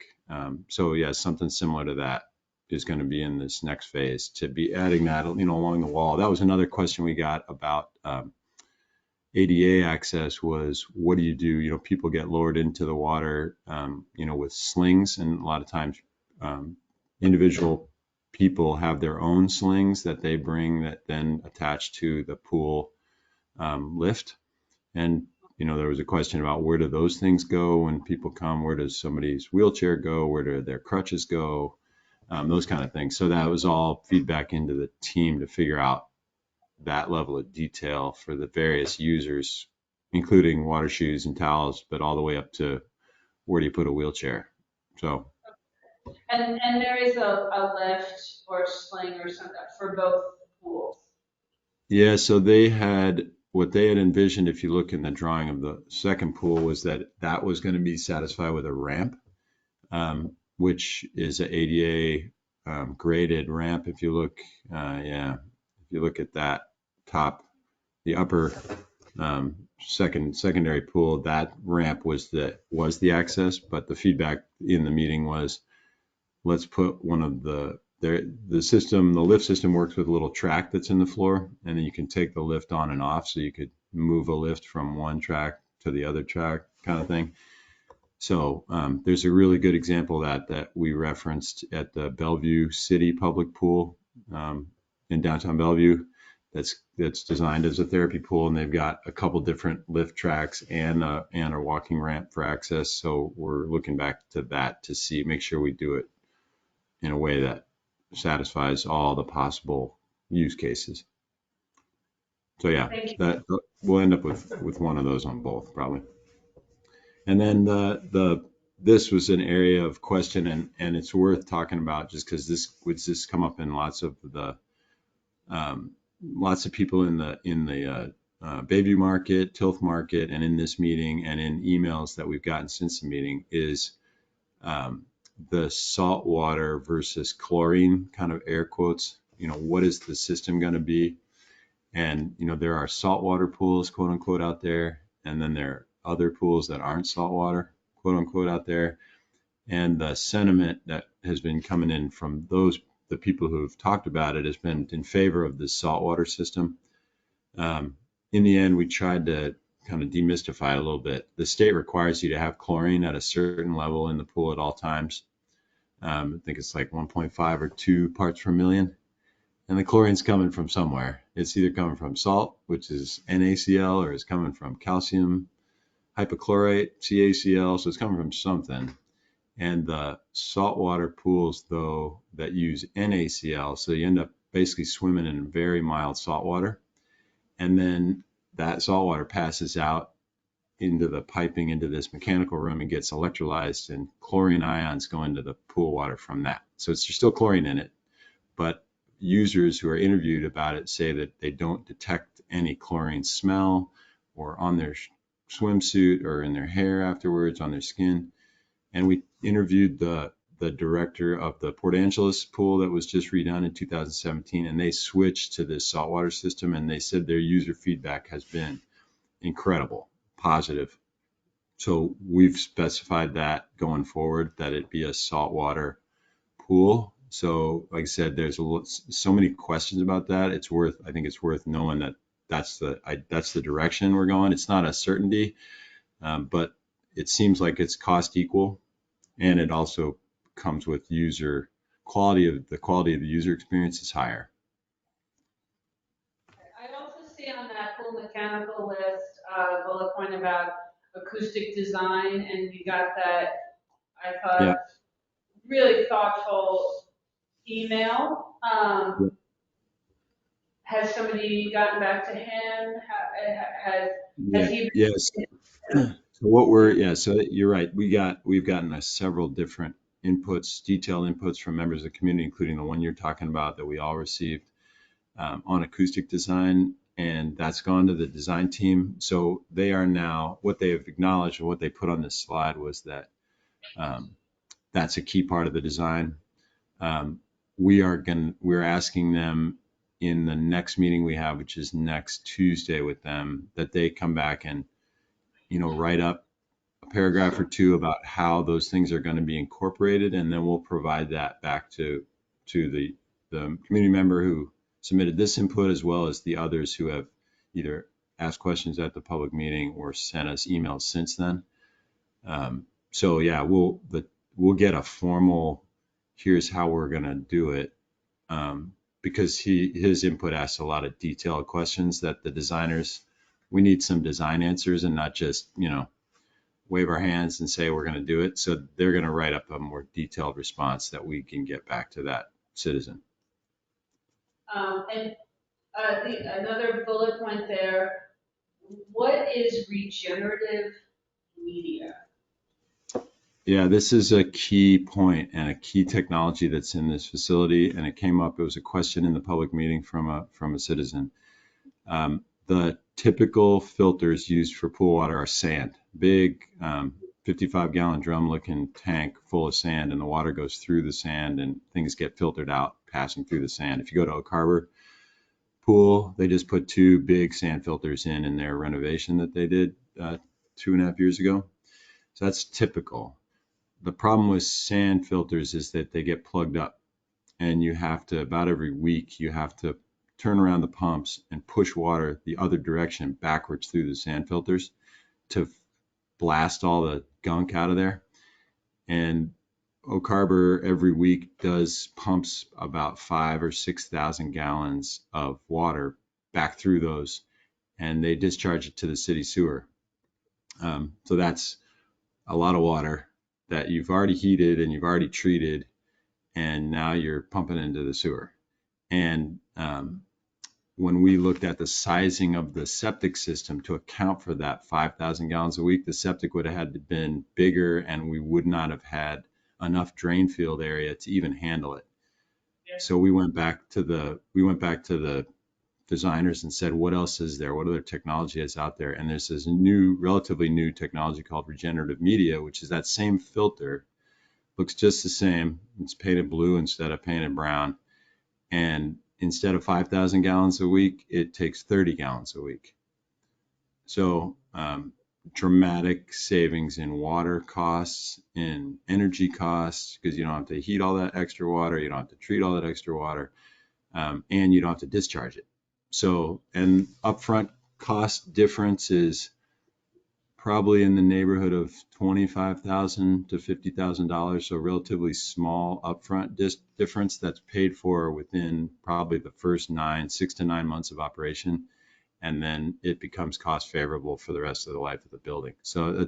So yeah, something similar to that is going to be in this next phase, to be adding that, along the wall. That was another question we got about ADA access, was what do you do? People get lowered into the water, with slings, and a lot of times individual people have their own slings that they bring that then attach to the pool lift. And there was a question about, where do those things go when people come? Where does somebody's wheelchair go? Where do their crutches go? Those kind of things. So that was all feedback into the team to figure out that level of detail for the various users, including water shoes and towels, but all the way up to where do you put a wheelchair. So. And there is a lift or sling or something for both pools. Yeah, so what they had envisioned, if you look in the drawing of the second pool, was that was going to be satisfied with a ramp, which is an ADA graded ramp. If you look, if you look at that top, the upper secondary pool, that ramp was the access. But the feedback in the meeting was, let's put one of the lift system works with a little track that's in the floor, and then you can take the lift on and off. So you could move a lift from one track to the other track, kind of thing. So there's a really good example of that we referenced at the Bellevue City Public Pool in downtown Bellevue. That's designed as a therapy pool, and they've got a couple different lift tracks and a walking ramp for access. So we're looking back to that to make sure we do it in a way that satisfies all the possible use cases. So yeah, Thank you. that we'll end up with one of those on both probably. And then this was an area of question, and it's worth talking about just because this would just come up in lots of people in the Bayview market, Tilth market, and in this meeting and in emails that we've gotten since the meeting is the salt water versus chlorine kind of air quotes. What is the system going to be? And, there are saltwater pools, quote unquote, out there. And then there are other pools that aren't saltwater, quote unquote, out there. And the sentiment that has been coming in from the people who've talked about it has been in favor of this saltwater system. In the end, we tried to kind of demystify it a little bit. The state requires you to have chlorine at a certain level in the pool at all times. I think it's like 1.5 or 2 parts per million. And the chlorine's coming from somewhere. It's either coming from salt, which is NaCl, or it's coming from calcium hypochlorite, CaCl. So it's coming from something. And the saltwater pools, though, that use NaCl, so you end up basically swimming in very mild saltwater. And then that saltwater passes out into the piping into this mechanical room and gets electrolyzed, and chlorine ions go into the pool water from that. So there's still chlorine in it, but users who are interviewed about it say that they don't detect any chlorine smell or on their swimsuit or in their hair afterwards, on their skin. And we interviewed the director of the Port Angeles pool that was just redone in 2017, and they switched to this saltwater system, and they said their user feedback has been incredible, positive. So we've specified that going forward, that it be a saltwater pool. So like I said, there's so many questions about that. I think it's worth knowing that that's the direction we're going. It's not a certainty, but it seems like it's cost equal, and it also comes with the quality of the user experience is higher. I also see on that pool mechanical list, bullet point about acoustic design, and you got that, I thought, Yeah. really thoughtful email. Has somebody gotten back to him? Has he? Yes. So you're right. We've gotten several different inputs, detailed inputs from members of the community, including the one you're talking about that we all received on acoustic design, and that's gone to the design team. So they are now, what they have acknowledged and what they put on this slide was that that's a key part of the design. We're asking them in the next meeting we have, which is next Tuesday with them, that they come back and write up a paragraph or two about how those things are going to be incorporated, and then we'll provide that back to the community member who submitted this input, as well as the others who have either asked questions at the public meeting or sent us emails since then. So yeah, we'll get a formal, here's how we're going to do it, because his input asks a lot of detailed questions that the designers, we need some design answers and not just, wave our hands and say we're going to do it. So they're going to write up a more detailed response that we can get back to that citizen. And another bullet point there, what is regenerative media? Yeah, this is a key point and a key technology that's in this facility, and it came up. It was a question in the public meeting from a citizen. The typical filters used for pool water are sand, big 55-gallon drum-looking tank full of sand, and the water goes through the sand, and things get filtered out passing through the sand. If you go to Oak Harbor pool, they just put 2 big sand filters in their renovation that they did 2.5 years ago. So that's typical. The problem with sand filters is that they get plugged up, and you have to, about every week, you have to turn around the pumps and push water the other direction backwards through the sand filters to blast all the gunk out of there. And Oak Harbor every week pumps about 5,000 or 6,000 gallons of water back through those, and they discharge it to the city sewer. So that's a lot of water that you've already heated and you've already treated, and now you're pumping into the sewer. And when we looked at the sizing of the septic system to account for that 5,000 gallons a week, the septic would have had to been bigger, and we would not have had enough drain field area to even handle it. So we went back to the designers and said, what else is there? What other technology is out there? And there's this relatively new technology called regenerative media, which is that same filter, looks just the same. It's painted blue instead of painted brown. And instead of 5,000 gallons a week, it takes 30 gallons a week. So dramatic savings in water costs, in energy costs, because you don't have to heat all that extra water, you don't have to treat all that extra water, and you don't have to discharge it. So, and upfront cost difference is probably in the neighborhood of $25,000 to $50,000. So relatively small upfront difference that's paid for within probably the first 6 to 9 months of operation. And then it becomes cost favorable for the rest of the life of the building. So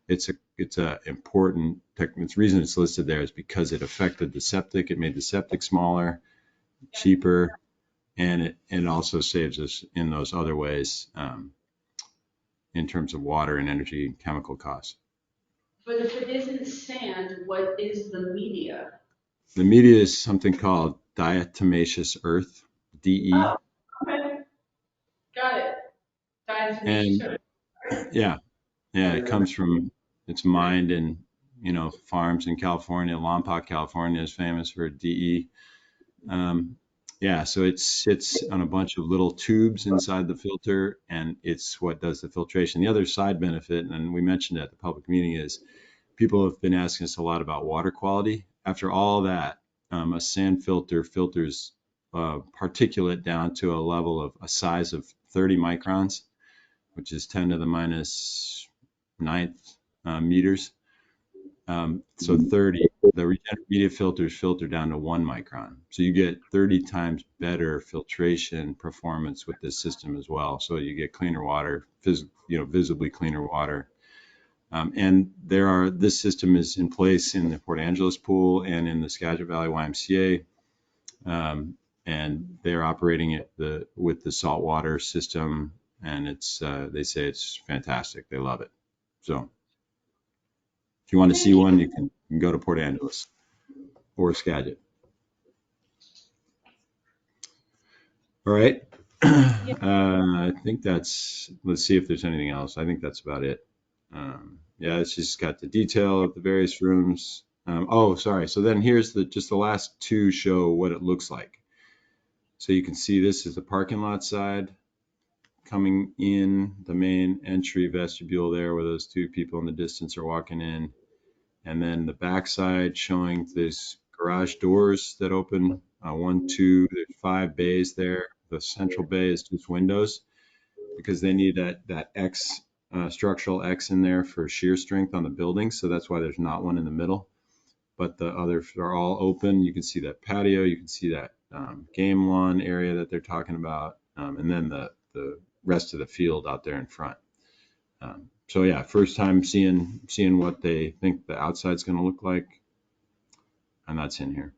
it's a important the reason it's listed there is because it affected the septic. It made the septic smaller, cheaper, and it also saves us in those other ways in terms of water and energy and chemical costs. But if it isn't sand, what is the media? The media is something called diatomaceous earth, DE. Oh, okay. Got it. And yeah, it comes from, it's mined in, farms in California. Lompoc, California is famous for DE. So it sits on a bunch of little tubes inside the filter, and it's what does the filtration. The other side benefit, and we mentioned at the public meeting, is people have been asking us a lot about water quality. After all that, a sand filter filters particulate down to a level of a size of 30 microns, which is 10 to the minus 9th meters. So 30, the regenerative media filters filter down to 1 micron. So you get 30 times better filtration performance with this system as well. So you get cleaner water, visibly cleaner water. And this system is in place in the Port Angeles pool and in the Skagit Valley YMCA. And they're operating it with the saltwater system. And they say it's fantastic. They love it. So if you want to see one, you can go to Port Angeles or Skagit. All right. I think let's see if there's anything else. I think that's about it. It's just got the detail of the various rooms. Sorry. So then here's just the last two show what it looks like. So you can see this is the parking lot side coming in the main entry vestibule there where those two people in the distance are walking in. And then the backside showing this garage doors that open 1, 2, there's 5 bays there. The central bay is just windows because they need that X structural X in there for shear strength on the building. So that's why there's not one in the middle, but the others are all open. You can see that patio, you can see that game lawn area that they're talking about. And then the rest of the field out there in front. First time seeing what they think the outside's going to look like, and that's in here.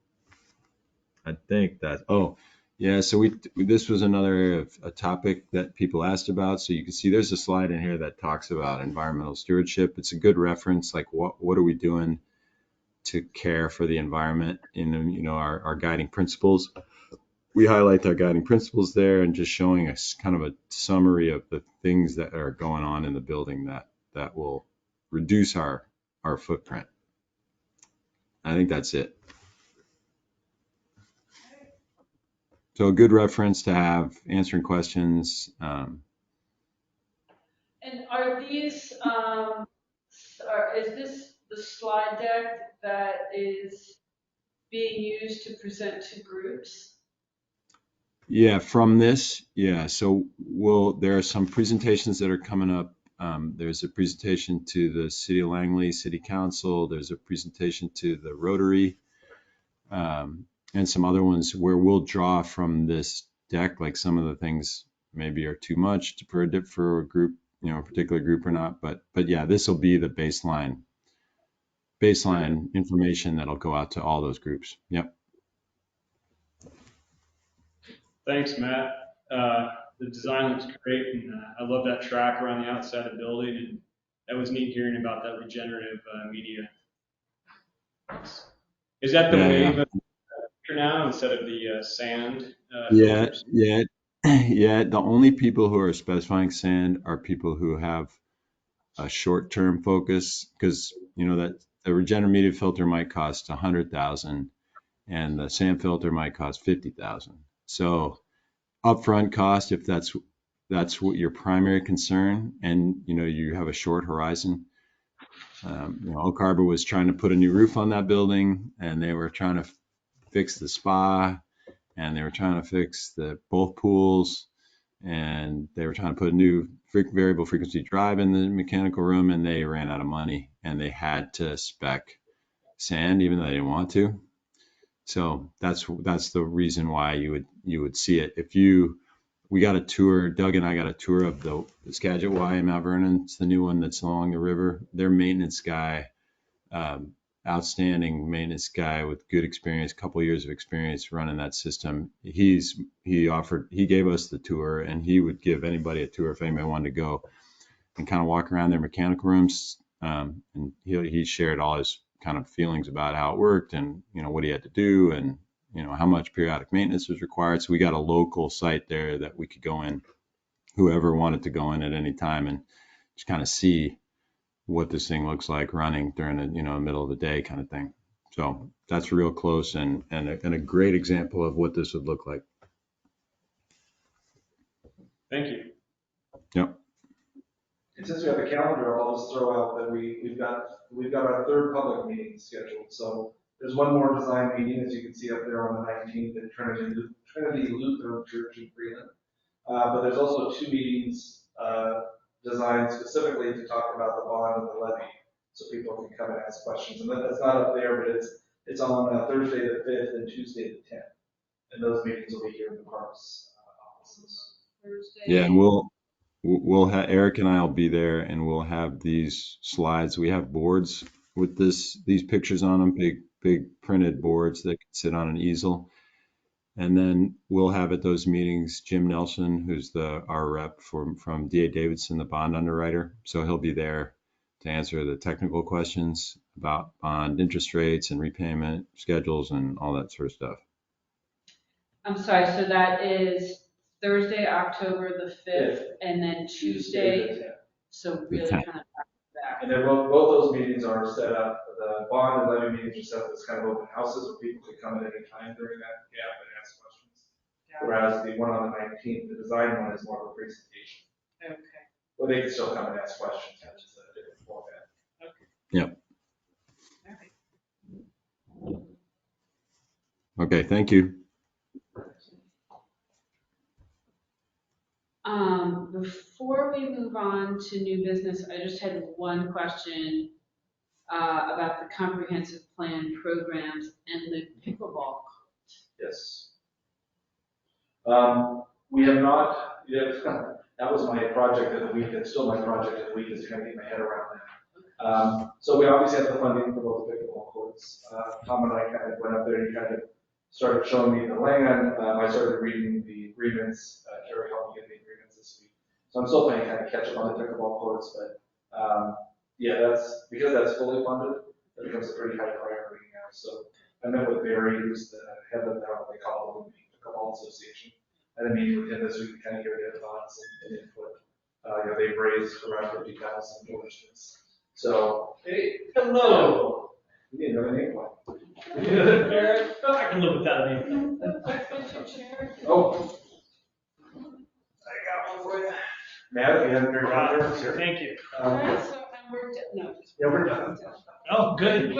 I think that. So this was another area of a topic that people asked about. So you can see there's a slide in here that talks about environmental stewardship. It's a good reference, like what are we doing to care for the environment in our guiding principles. We highlight our guiding principles there and just showing us kind of a summary of the things that are going on in the building that will reduce our footprint. I think that's it. So a good reference to have answering questions. And are these, is this the slide deck that is being used to present to groups? Yeah, from this, So there are some presentations that are coming up. There's a presentation to the City of Langley City Council. There's a presentation to the Rotary, and some other ones where we'll draw from this deck. Like some of the things maybe are too much for a group, a particular group or not. But this will be the baseline information that'll go out to all those groups. Yep. Thanks, Matt. The design looks great, and I love that track around the outside of the building, and that was neat hearing about that regenerative media. Is that the Yeah, wave yeah. for now instead of the sand Yeah, filters? yeah, yeah. The only people who are specifying sand are people who have a short-term focus, because that the regenerative filter might cost 100,000 and the sand filter might cost 50,000. So upfront cost, if that's what your primary concern, and you have a short horizon. Oak Harbor was trying to put a new roof on that building, and they were trying to fix the spa, and they were trying to fix both pools, and they were trying to put a new variable frequency drive in the mechanical room, and they ran out of money, and they had to spec sand even though they didn't want to. So that's the reason why you would see it. We got a tour, Doug and I got a tour of the Skagit Y in Mount Vernon. It's the new one that's along the river. Their maintenance guy, outstanding maintenance guy with good experience, couple years of experience running that system. He gave us the tour, and he would give anybody a tour if anybody wanted to go and kind of walk around their mechanical rooms. And he shared all his kind of feelings about how it worked, and what he had to do, and how much periodic maintenance was required. So we got a local site there that we could go in, whoever wanted to go in at any time, and just kind of see what this thing looks like running during the middle of the day kind of thing. So that's real close, and a great example of what this would look like. Thank you. Yep. And since we have a calendar, I'll just throw out that we've got our third public meeting scheduled. So there's one more design meeting, as you can see up there on the 19th at Trinity Lutheran Church in Freeland. But there's also two meetings designed specifically to talk about the bond and the levy, so people can come and ask questions. And that's not up there, but it's on Thursday the 5th and Tuesday the 10th. And those meetings will be here in the Parks offices. Thursday. Yeah, and we'll have Eric and I will be there, and we'll have these slides. We have boards with these pictures on them, big printed boards that can sit on an easel. And then we'll have at those meetings Jim Nelson, who's our rep from D.A. Davidson, the bond underwriter. So he'll be there to answer the technical questions about bond interest rates and repayment schedules and all that sort of stuff. I'm sorry, so that is Thursday, October the 5th, and then Tuesday, the 10th. so really kind of back to back. And then both those meetings are set up, the bond and levy meetings are set up as kind of open houses where people can come at any time during that gap and ask questions. Whereas the one on the 19th, the design one, is more of a presentation. Okay. Well, they can still come and ask questions, which is a different format. Yep. All right. Okay, thank you. Before we move on to new business, I just had one question about the comprehensive plan programs and the pickleball. Yes. We have not yet, that was my project of the week, it's still my project of the week, is to kind of get my head around that. So we obviously have the funding for both pickleball courts. Tom and I kind of went up there and he kind of started showing me the land. I started reading the agreements. Terry helped me get the agreements this week. So I'm still playing kind of catch up on the pickleball courts, but yeah, because that's fully funded, it becomes a pretty high priority now. So I met with Barry, who's the head of what they call the Pickleball Association. I had a meeting with him this week to kind of hear their thoughts and input. They've raised around 50,000 towards this. So, hey, hello. You need another name one. I can live with that name. Oh. I got one for you. Matt, if you haven't heard about it, Thank you. All right, so, and we're, no. Yeah, we're done. Oh, good.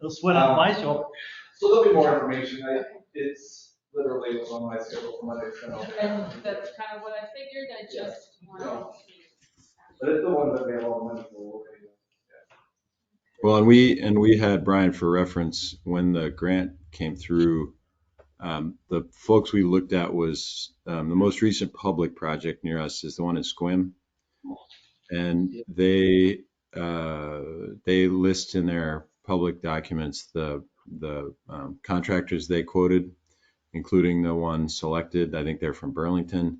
They'll sweat on my shoulder. So there'll be more information. It's literally was on my schedule for Monday. And that's kind of what I figured, I just wanted to. But it's the one that we have all the money for. Well, and we had, Brian, for reference, when the grant came through, the folks we looked at was the most recent public project near us is the one at Squim, and they list in their public documents the contractors they quoted, including the one selected. I think they're from Burlington.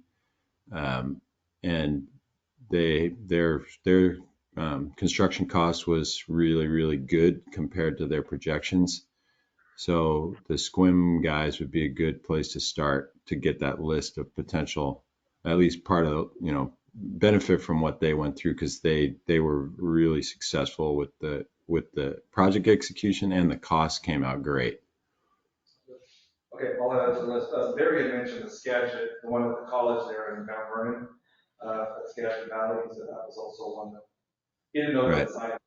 And their construction cost was really, really good compared to their projections. So the SWPRD guys would be a good place to start to get that list of potential, at least part of, benefit from what they went through, because they were really successful with the project execution, and the cost came out great. Okay, I'll add to the list. Barry had mentioned the Skagit, the one at the college there in Mount Vernon, at Skagit Valley. He said that was also one that he didn't know Right. the site,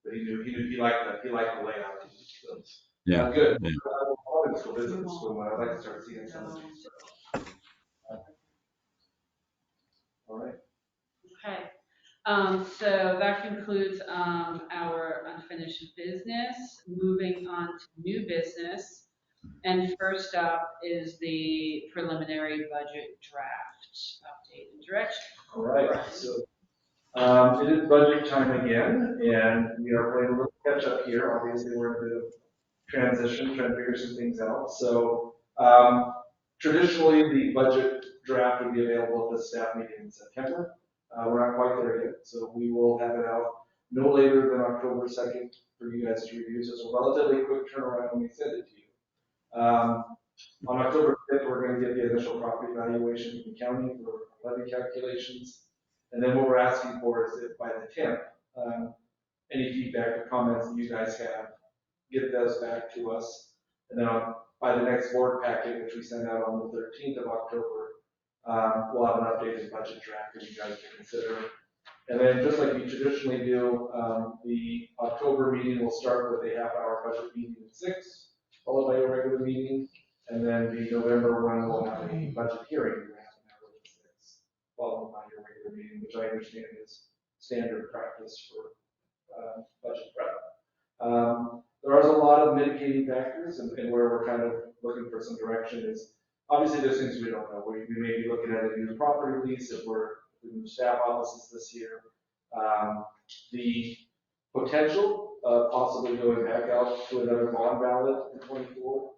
but he liked the layout. So, Yeah. good. Yeah. I'll always go visit the school. I'd like to start seeing some of these. All right. Okay. So that concludes our unfinished business. Moving on to new business. And first up is the preliminary budget draft update and direction. All right. So it is budget time again, and we are playing a little catch up here. Obviously, we're in a bit of transition, trying to figure some things out. So traditionally, the budget draft would be available at the staff meeting in September. We're not quite there yet, so we will have it out no later than October 2nd for you guys to review. So it's a relatively quick turnaround when we send it to you. On October 5th, we're going to get the initial property valuation from the county for levy calculations. And then what we're asking for is that by the 10th, any feedback or comments that you guys have, get those back to us. And then by the next board packet, which we send out on the 13th of October, we'll have an updated budget draft for you guys to consider. And then just like we traditionally do, the October meeting will start with a half-hour budget meeting at 6, followed by a regular meeting. And then the November one will have a budget hearing at half an hour at 6, followed by your regular meeting, which I understand is standard practice for budget prep. There are a lot of mitigating factors, and where we're kind of looking for some direction is, obviously there's things we don't know. We may be looking at a new property lease if we move staff offices this year. The potential of possibly going back out to another bond ballot in 24.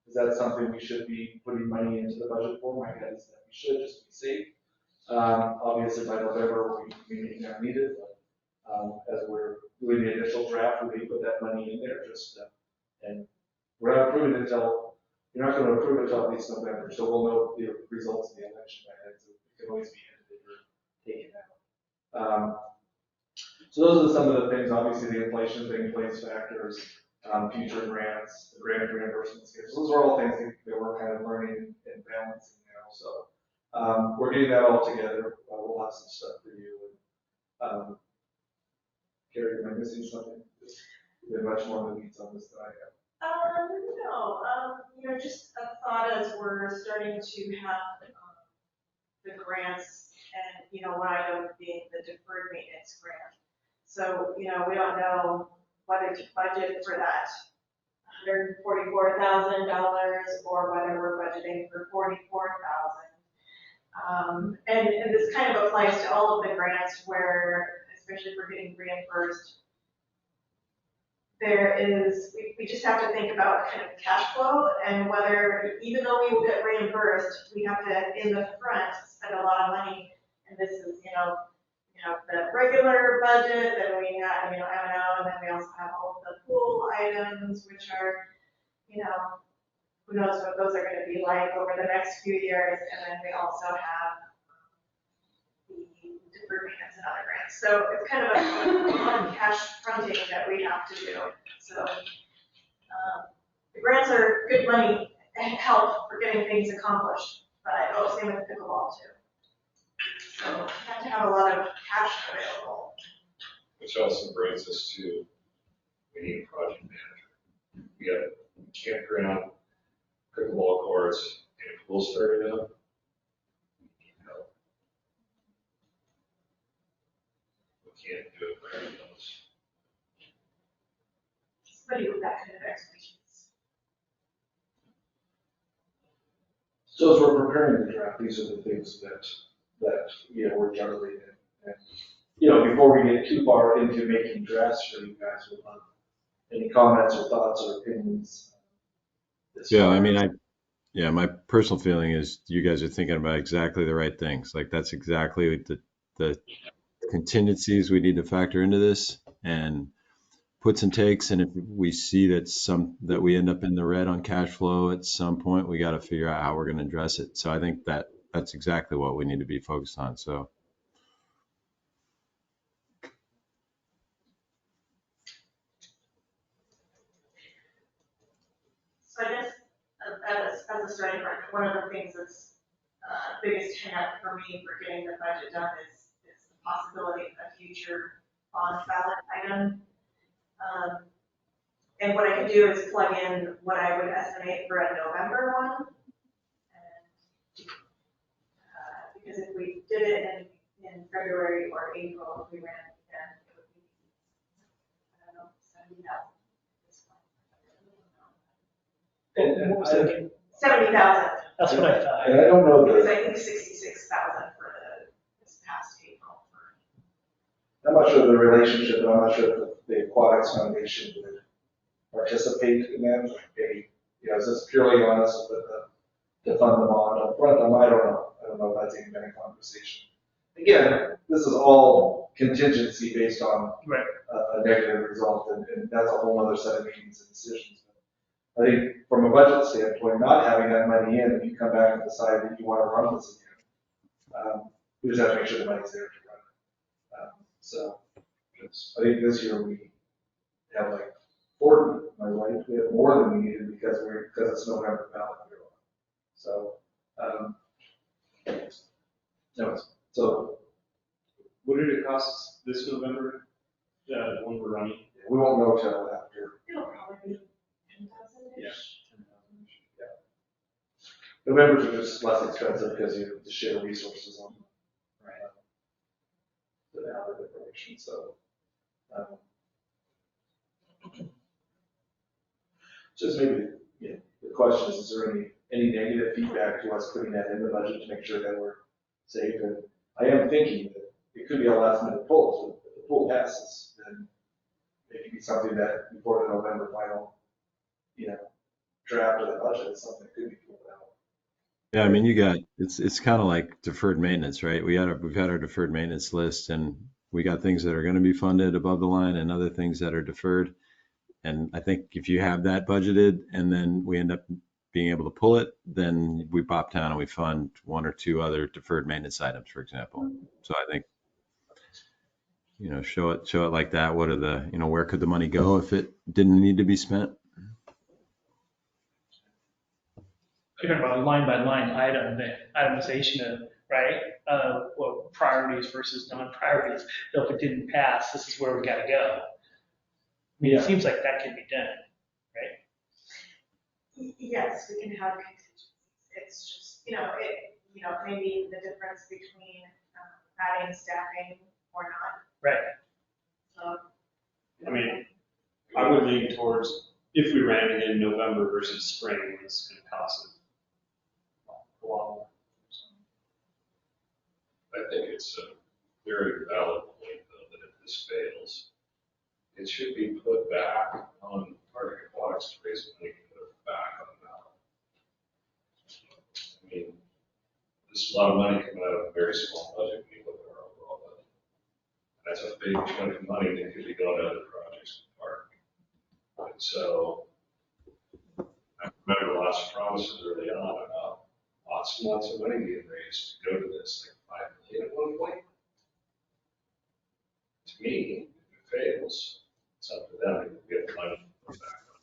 Is that something we should be putting money into the budget for? My guess is that we should, just to be safe. Obviously by November we may not need it, but as we're doing the initial draft, we may put that money in there and we're not approving it until, you're not going to approve it until at least November, so we'll know the results of the election by then, so it can always be edited or taken out. So those are some of the things. Obviously the inflation thing plays factors, future grants, the grant reimbursement schedules, those are all things that we're kind of learning and balancing now, so we're getting that all together. We'll have some stuff for you. And, Carrie, am I missing something? You have much more weeds on this than I have. No, just a thought as we're starting to have the grants and, one item being the deferred maintenance grant. So, we don't know whether to budget for that $144,000 or whether we're budgeting for $44,000. And this kind of applies to all of the grants where, especially if we're getting reimbursed, we just have to think about kind of cash flow and whether, even though we will get reimbursed, we have to, in the front, spend a lot of money. And this is, the regular budget, then we have, M&O, and then we also have all of the pool items, which are, who knows what those are going to be like over the next few years. And then we also have the deferred maintenance and other grants. So it's kind of a lot of cash fronting that we have to do. So the grants are good money and help for getting things accomplished, but same with pickleball too. So you have to have a lot of cash available. Which also brings us to, we need a project manager. We got a campground, pickleball courts, and a pool started up. We need help. We can't do it by ourselves. Somebody with that kind of expertise. So as we're preparing the draft, these are the things that we're juggling and before we get too far into making drafts for you guys, we'll have any comments or thoughts or opinions. Yeah, I mean, Yeah, my personal feeling is you guys are thinking about exactly the right things. Like that's exactly the contingencies we need to factor into this and puts and takes. And if we see that we end up in the red on cash flow at some point, we got to figure out how we're going to address it. So I think that's exactly what we need to be focused on. So So I guess as a starting point, one of the things that's biggest hang up for me for getting the budget done is the possibility of a future bond ballot item. And what I could do is plug in what I would estimate for a November one. And, because if we did it in February or April, if we ran it again, it would be, I don't know, 70,000 at this point. What was that again? 70,000. That's what I thought. And I don't know It was, that, I think, 66,000 for this past April. I'm not sure of the relationship, but I'm not sure if the Aquatics Foundation would participate in that. Like they, is this purely on us to fund the bond up front? I don't know. I don't know if that's even been a conversation. Again, this is all contingency based on Right. a negative result, and that's a whole other set of meetings and decisions. I think from a budget standpoint, not having that money in, if you come back and decide that you want to run this again, we just have to make sure the money's there to run it. So I think this year we have like 40, my wife, we have more than we needed because it's November ballot. So, anyways, so What did it cost us this November? The one we're running? we won't know till after. It'll probably be 10,000-ish. Yeah. November's are just less expensive because you have to share resources on the ballot information. So, just maybe, the question is there any negative feedback to us putting that in the budget to make sure that we're safe? And I am thinking that it could be a last minute pull. So if the pull passes, then it could be something that before the November final, draft of the budget is something that could be pulled out. yeah, I mean, it's kind of like deferred maintenance, right? We've had our deferred maintenance list, and we got things that are going to be funded above the line and other things that are deferred. And I think if you have that budgeted and then we end up being able to pull it, then we pop down and we fund one or two other deferred maintenance items, for example. So I think, show it like that. What are where could the money go if it didn't need to be spent? You're talking about a line by line item, the itemization of, right? What priorities versus non-priorities. So if it didn't pass, this is where we gotta go. I mean, it seems like that can be done, right? Yes, we can have contingencies. It's just, maybe the difference between adding staffing or not. Right. So, I mean, I would lean towards if we ran it in November versus spring, it's going to cost us a lot more. I think it's a very valid point, though, that if this fails, it should be put back on Arctic Aquatics to raise money to put it back on the ballot. I mean, there's a lot of money coming out of a very small budget when you look at our overall budget. That's a big chunk of money that could be going to other projects in the park. And so, I remember the last promises early on about lots and lots of money being raised to go to this, like $5 million at one point. To me, if it fails, it's up to them to get the money back on.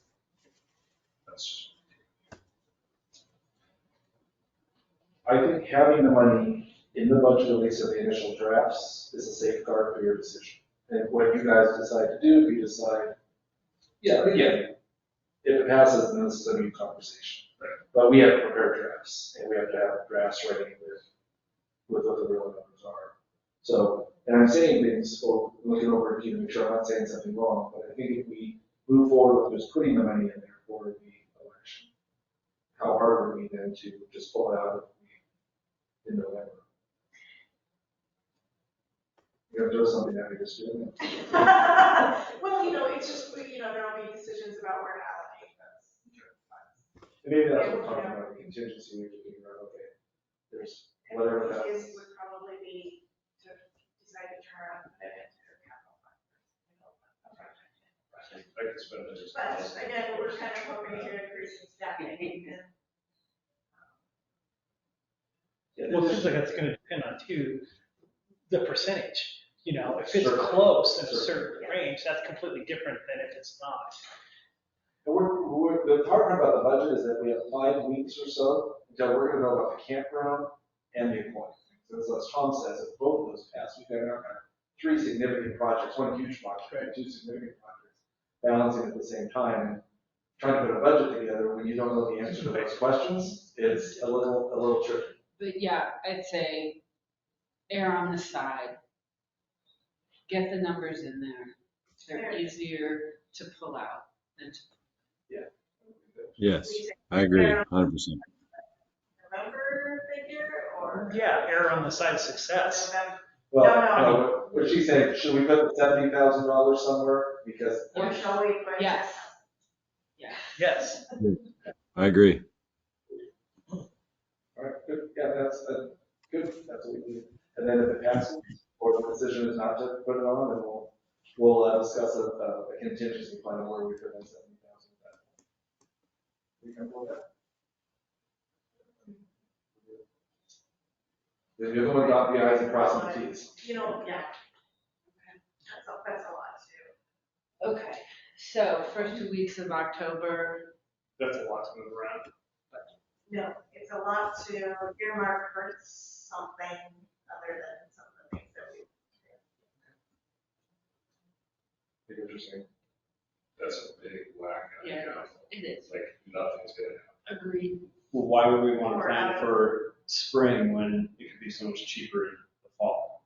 That's. I think having the money in the budget, at least of the initial drafts, is a safeguard for your decision. And what you guys decide to do, if you decide, again, if it passes, then this is a new conversation. Right. But we have to prepare drafts, and we have to have drafts ready with what the real numbers are. So, and I'm saying things, looking over to make sure I'm not saying something wrong, but I think if we move forward with just putting the money in there for the election, how hard would it be then to just pull it out in November? You're gonna do something that we just did. Well, it's just, there'll be decisions about where to allocate those. And maybe that's what we're talking about. contingency, we have to figure out, okay, there's whatever that Is is. would probably be to decide to turn around and put it into a capital fund. I could spend it. But again, we're kind of hoping to increase in staffing and. Well, it seems like that's gonna depend on too, the percentage. You know, if it's Sure. close in a Sure. certain range, that's completely different than if it's not. And the hard part about the budget is that we have 5 weeks or so until we're gonna know about the campground and the appointment. So as Tom says, if both of those pass, we've got now kind of 3 significant projects, 1 huge project, and 2 significant projects, balancing at the same time. And trying to put a budget together when you don't know the answer to those questions is a little tricky. But yeah, I'd say err on the side. Get the numbers in there. They're easier to pull out than to. Yes, I agree, 100%. November figure or? Yeah, err on the side of success. November, Well, No. what she's saying, should we put the $70,000 somewhere? Because or shall we put? Yes. Yeah. Yes. I agree. all right, good, yeah, that's good, that's what we need. And then if it passes, or the decision is not to put it on, then we'll discuss a contingency plan of where we put in 70,000. We can pull that. Then you're the one dot the i's and crossing the t's. You know, yeah. That's a lot too. Okay, so first 2 weeks of October, That's a lot to move around. No, it's a lot to earmark for something other than some of the things that we. Interesting. That's a big whack. Yeah, it is. Like, nothing's gonna happen. Agreed. Well, why would we want to Or plan out. for spring when it could be so much cheaper in the fall?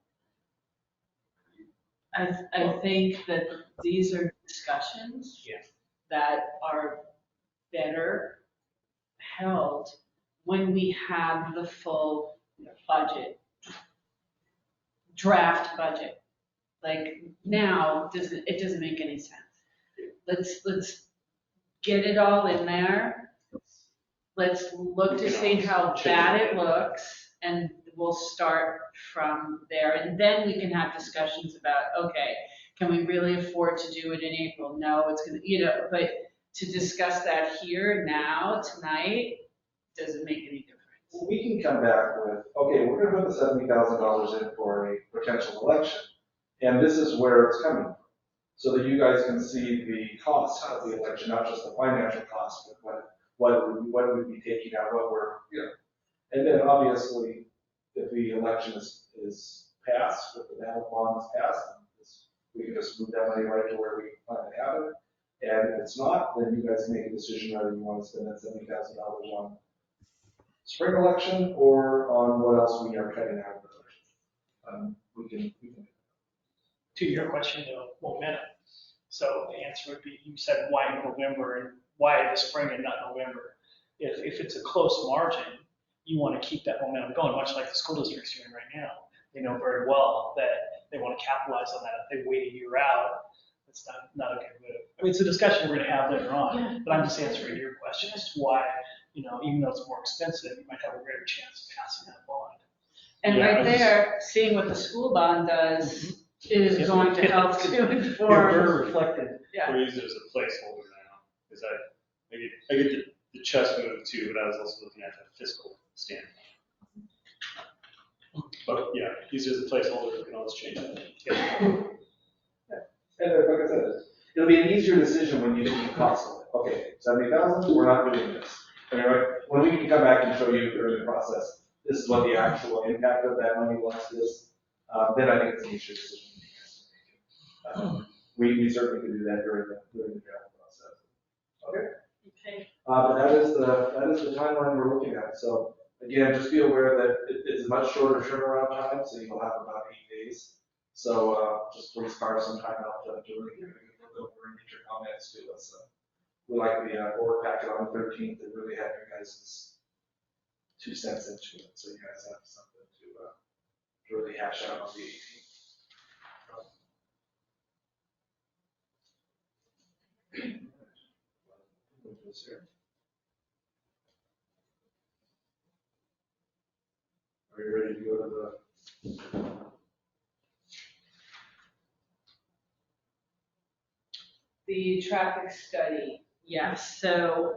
I think that these are discussions Yeah. that are better held when we have the full budget, draft budget. Like now, it doesn't make any sense. Let's get it all in there. Let's look to see how bad it looks, and we'll start from there. And then we can have discussions about, okay, can we really afford to do it in April? No, it's gonna, but to discuss that here, now, tonight, doesn't make any difference. We can come back with, okay, we're gonna put the $70,000 in for a potential election, and this is where it's coming from. So that you guys can see the cost of the election, not just the financial cost, but what would be taking out, what we're, And then obviously, if the election is passed, if the ballot bond is passed, we can just move that money right to where we plan to have it. And if it's not, then you guys make a decision whether you want to spend that $70,000 on spring election or on what else we are cutting out of the election. We can. To your question of momentum. So the answer would be, you said why November and why the spring and not November? If it's a close margin, you want to keep that momentum going, much like the school district's doing right now. They know very well that they want to capitalize on that. If they wait a year out, it's not a good move. I mean, it's a discussion we're going to have later on, but I'm just answering your question as to why, even though it's more expensive, you might have a greater chance of passing that bond. And Yeah, right there, seeing what the school bond does is going to help to They're inform. very reflected. Yeah. We'll use it as a placeholder now, because I get the chess move too, but I was also looking at the fiscal standpoint. But yeah, use it as a placeholder, we can always change it. Yeah. And like I said, it'll be an easier decision when you see the cost of it. Okay, 70,000, we're not doing this. Anyway, when we can come back and show you during the process, this is what the actual impact of that money was, then I think it's an easier decision. We certainly can do that during the draft process. Okay. Okay. But that is the timeline we're looking at. So again, just be aware that it's a much shorter turnaround time, so you'll have about 8 days. So just please carve some time out to really get your comments to us. We like the board packet on the 13th to really have your guys' 2 cents into it, so you guys have something to really hash out on the 18th. we ready to go to the? The traffic study, yes, so,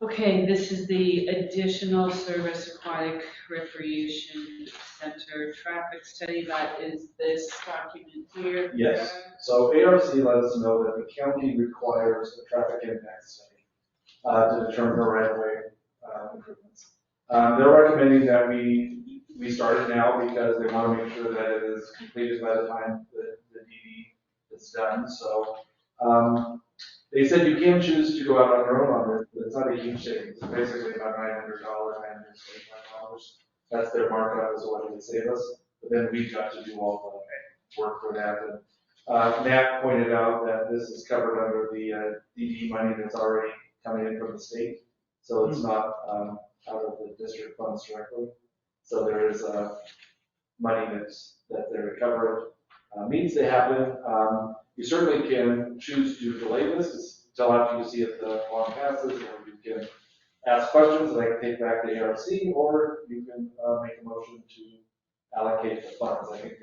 okay, this is the additional service aquatic recreation center traffic study, that is this document here. Yes, so ARC let us know that the county requires a traffic impact study to determine the right of way improvements. They're recommending that we start it now because they want to make sure that it is completed by the time the DD is done. So they said you can choose to go out on your own on it, but it's not a huge savings. It's basically about $900, $925. That's their markup is what it would save us. But then we've got to do all the work for that. And Matt pointed out that this is covered under the DD money that's already coming in from the state. So it's not out of the district funds directly. So there is money that they're covered. Means they happen. You certainly can choose to delay this until after you see if the law passes, or you can ask questions that I can take back to ARC, or you can make a motion to allocate the funds. I think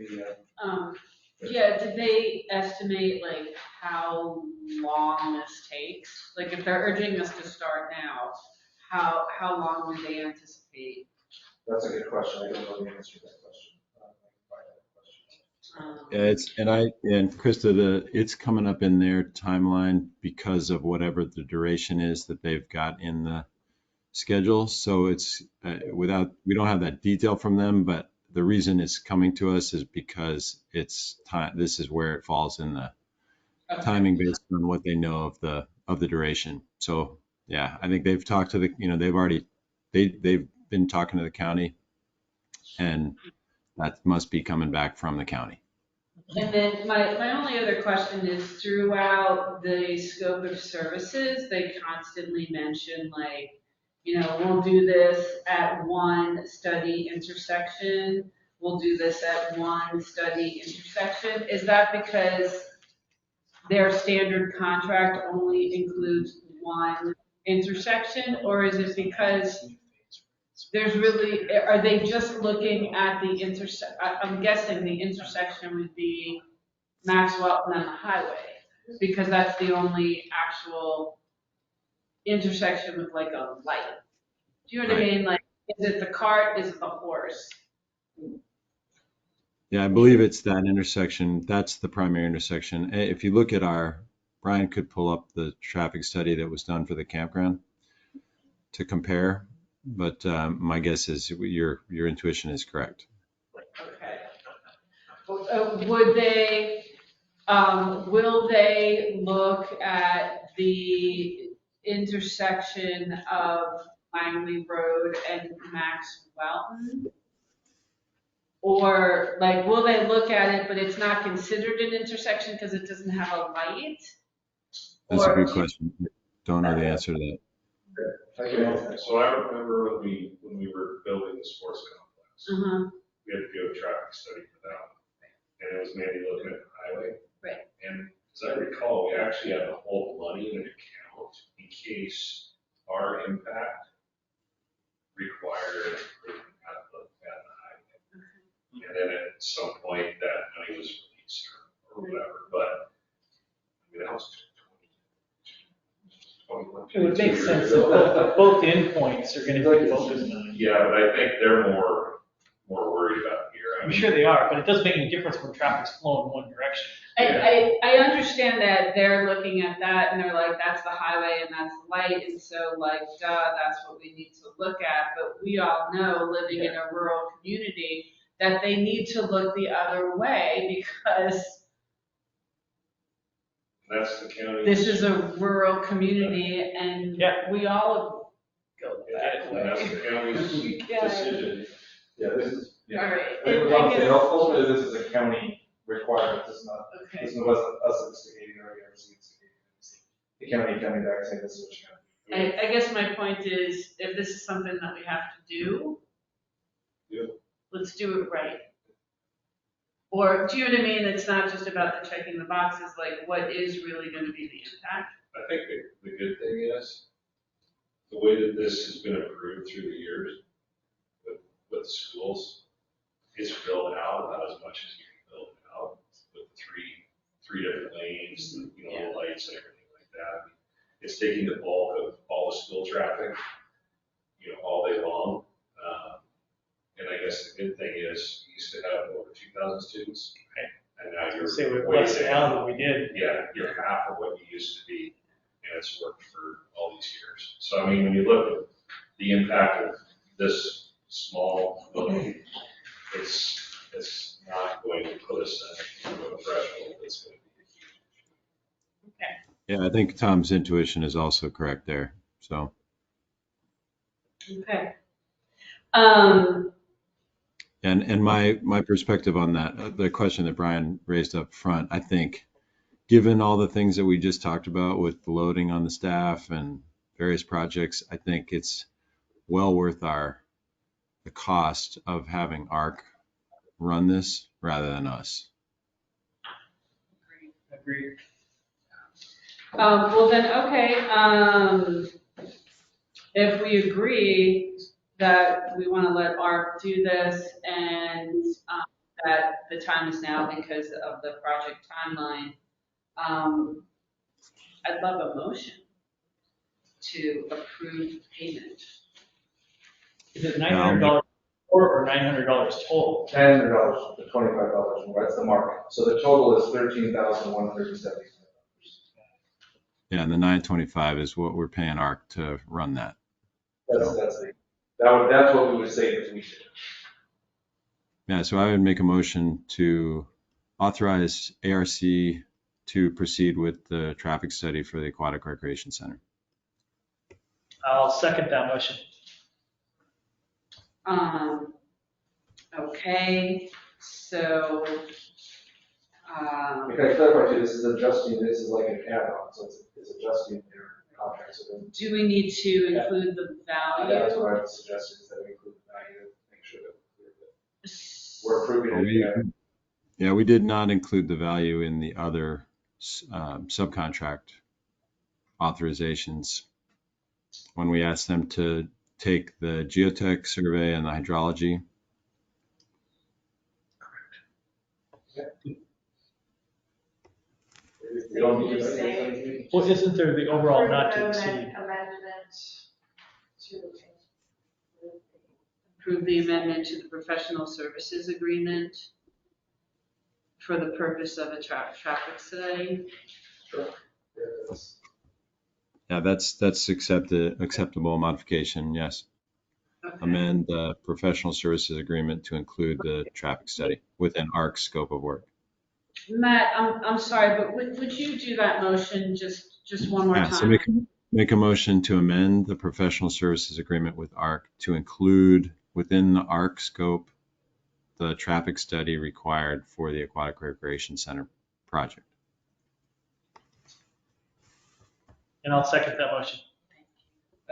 Yeah, did they estimate like how long this takes? Like if they're urging us to start now, how long would they anticipate? that's a good question. I don't know the answer to that question. Yeah, and Krista, it's coming up in their timeline because of whatever the duration is that they've got in the schedule. So it's we don't have that detail from them, but the reason it's coming to us is because it's time. This is where it falls in the timing based on what they know of the duration. So yeah, I think they've talked to they've been talking to the county, and that must be coming back from the county. And then my only other question is throughout the scope of services, they constantly mention like, we'll do this at one study intersection. We'll do this at one study intersection. Is that because their standard contract only includes one intersection? Or is it because are they just looking at the I'm guessing the intersection would be Maxwell and then the highway, because that's the only actual intersection with like a light. Do you know what I mean? Like, is it the cart? Is it the horse? Yeah, I believe it's that intersection. That's the primary intersection. If you look at Brian could pull up the traffic study that was done for the campground to compare. But my guess is your intuition is correct. Okay. Would they, will they look at the intersection of Langley Road and Max Welton? Or like, will they look at it, but it's not considered an intersection because it doesn't have a light? That's a good question. Don't know the answer to that. So I remember when we were building the sports complex, we had to do a traffic study for that one. And it was mainly looking at the highway. Right. And as I recall, we actually had to hold money in an account in case our impact required improvement at the highway. And then at some point that money was released or whatever, but I mean, that was It would make sense that both endpoints are going to be focused on. Yeah, but I think they're more worried about here. I'm sure they are, but it doesn't make any difference when traffic's flowing in one direction. I understand that they're looking at that and they're like, that's the highway and that's the light, and so like, that's what we need to look at. But we all know, living in a rural community, that they need to look the other way because that's the county. this is a rural community and we all go that way. That's the county's decision. Yeah, this is, All right. Ultimately, this is a county requirement. This wasn't us instigating or ARC instigating. The county coming back saying this is what you have to do. I guess my point is, if this is something that we have to do, let's do it right. Or, do you know what I mean? It's not just about the checking the boxes, like what is really going to be the impact? I think the good thing is, the way that this has been approved through the years, with the schools, it's built out about as much as you can build it out with three different lanes, you know, the lights and everything like that. It's taking the bulk of all the school traffic, you know, all day long. And I guess the good thing is you used to have over 2,000 students, and now you're Say we're way less now down. than we did. Yeah, you're half of what you used to be, and it's worked for all these years. So I mean, when you look at the impact of this small building, it's not going to put us in a threshold that's going to be a huge. Yeah, I think Tom's intuition is also correct there. So, Okay. and my perspective on that, the question that Brian raised up front, I think, given all the things that we just talked about with the loading on the staff and various projects, I think it's well worth the cost of having ARC run this rather than us. Agreed. Well then, okay, if we agree that we want to let ARP do this and that the time is now because of the project timeline, I'd love a motion to approve payment. Is it $900 or $900 total? $10 to $25 more, that's the market. So the total is $13,175. Yeah, and the 925 is what we're paying ARC to run that. That's what we would say that we should. Yeah, so I would make a motion to authorize ARC to proceed with the traffic study for the Aquatic Recreation Center. I'll second that motion. Okay, so, Can I clarify too, this is like an add-on, so it's adjusting their contract. So then do we need to include the value? that's what I would suggest is that we include the value, make sure that we're approving it. again. Yeah, we did not include the value in the other subcontract authorizations when we asked them to take the geotech survey and the hydrology. We don't need to. Well, isn't there the overall not to exceed? Amendment to. Approve the amendment to the professional services agreement for the purpose of a traffic study. Sure. Yeah, that's acceptable modification, yes. Okay. Amend the professional services agreement to include the traffic study within ARC's scope of work. Matt, I'm sorry, but would you do that motion just one more Yeah, so time? make a motion to amend the professional services agreement with ARC to include within the ARC scope the traffic study required for the Aquatic Recreation Center project. And I'll second that motion.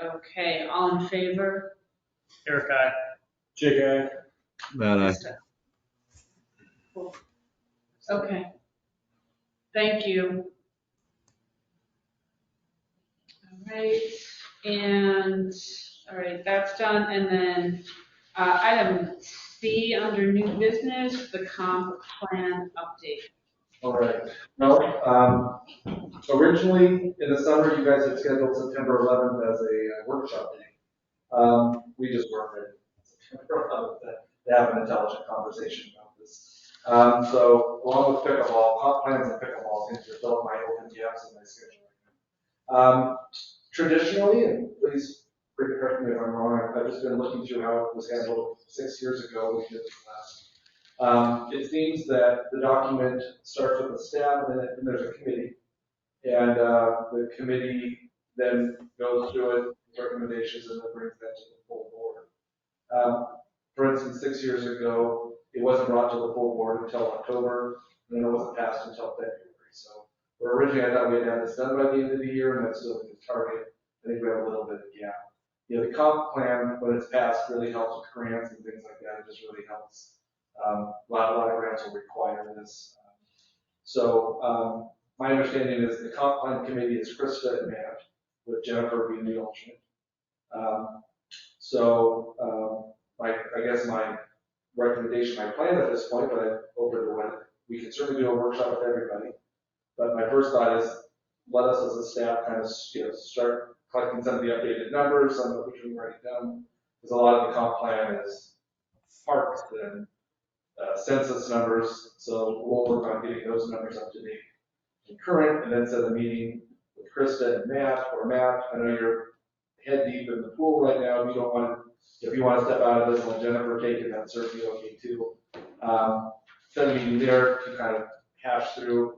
Okay, all in favor? Eric, aye. Jake, aye. That Okay. Thank you. All right, and, all right, that's done. And then item C under new business, the comp plan update. All right. Well, originally in the summer, you guys had scheduled September 11th as a workshop day. We just weren't ready September 11th to have an intelligent conversation about this. So along with pickleball, comp plans and pickleball seems to fill my open gaps in my schedule right now. Traditionally, and please correct me if I'm wrong, I've just been looking through how it was handled 6 years ago. We did this last. It seems that the document starts with the staff and then there's a committee. And the committee then goes through it, recommendations, and then brings that to the full board. For instance, 6 years ago, it wasn't brought to the full board until October, and then it wasn't passed until February. So originally I thought we had this done by the end of the year, and that's still the target. I think we have a little bit of a gap. You know, the comp plan, when it's passed, really helps with grants and things like that. It just really helps. A lot of grants will require this. So my understanding is the comp plan committee is Krista and Matt, with Jennifer being the alternate. My I guess my recommendation, my plan at this point, but I'm open to what, we can certainly do a workshop with everybody. But my first thought is, let us as a staff kind of, start collecting some of the updated numbers, some of which we already done. Because a lot of the comp plan is parks and census numbers, so we'll work on getting those numbers up to date and current, and then set a meeting with Krista and Matt, I know you're head deep in the pool right now. If you want to step out of this, let Jennifer take it, that's certainly okay too. Set a meeting there to kind of hash through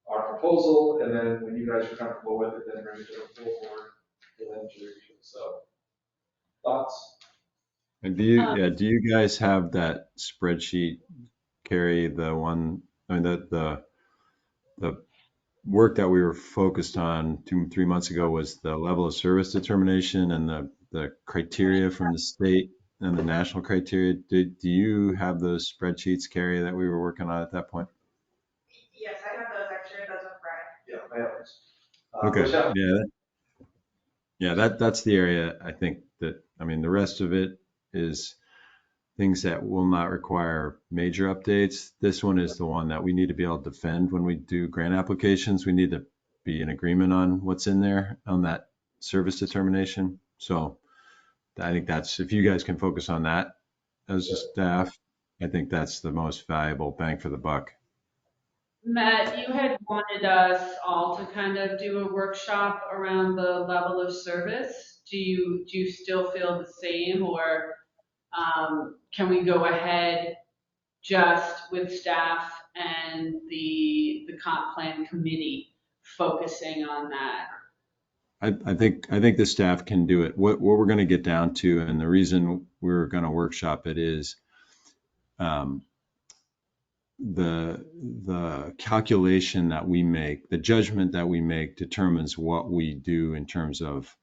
our proposal, and then when you guys are comfortable with it, then bring it to the full board for them to review. So, thoughts? And do you guys have that spreadsheet, Carrie, the one, I mean, the work that we were focused on 2-3 months ago was the level of service determination and the criteria from the state and the national criteria. Do you have those spreadsheets, Carrie, that we were working on at that point? Yes, I have those, I shared those with Brian. Yeah, I have those. Okay, yeah, that's the area I think that, I mean, the rest of it is things that will not require major updates. This one is the one that we need to be able to defend when we do grant applications. We need to be in agreement on what's in there on that service determination. So I think that's, if you guys can focus on that as a staff, I think that's the most valuable bang for the buck. Matt, you had wanted us all to kind of do a workshop around the level of service. Do you still feel the same, or can we go ahead just with staff and the comp plan committee focusing on that? I think the staff can do it. What we're going to get down to, and the reason we're going to workshop it is the calculation that we make, the judgment that we make determines what we do in terms of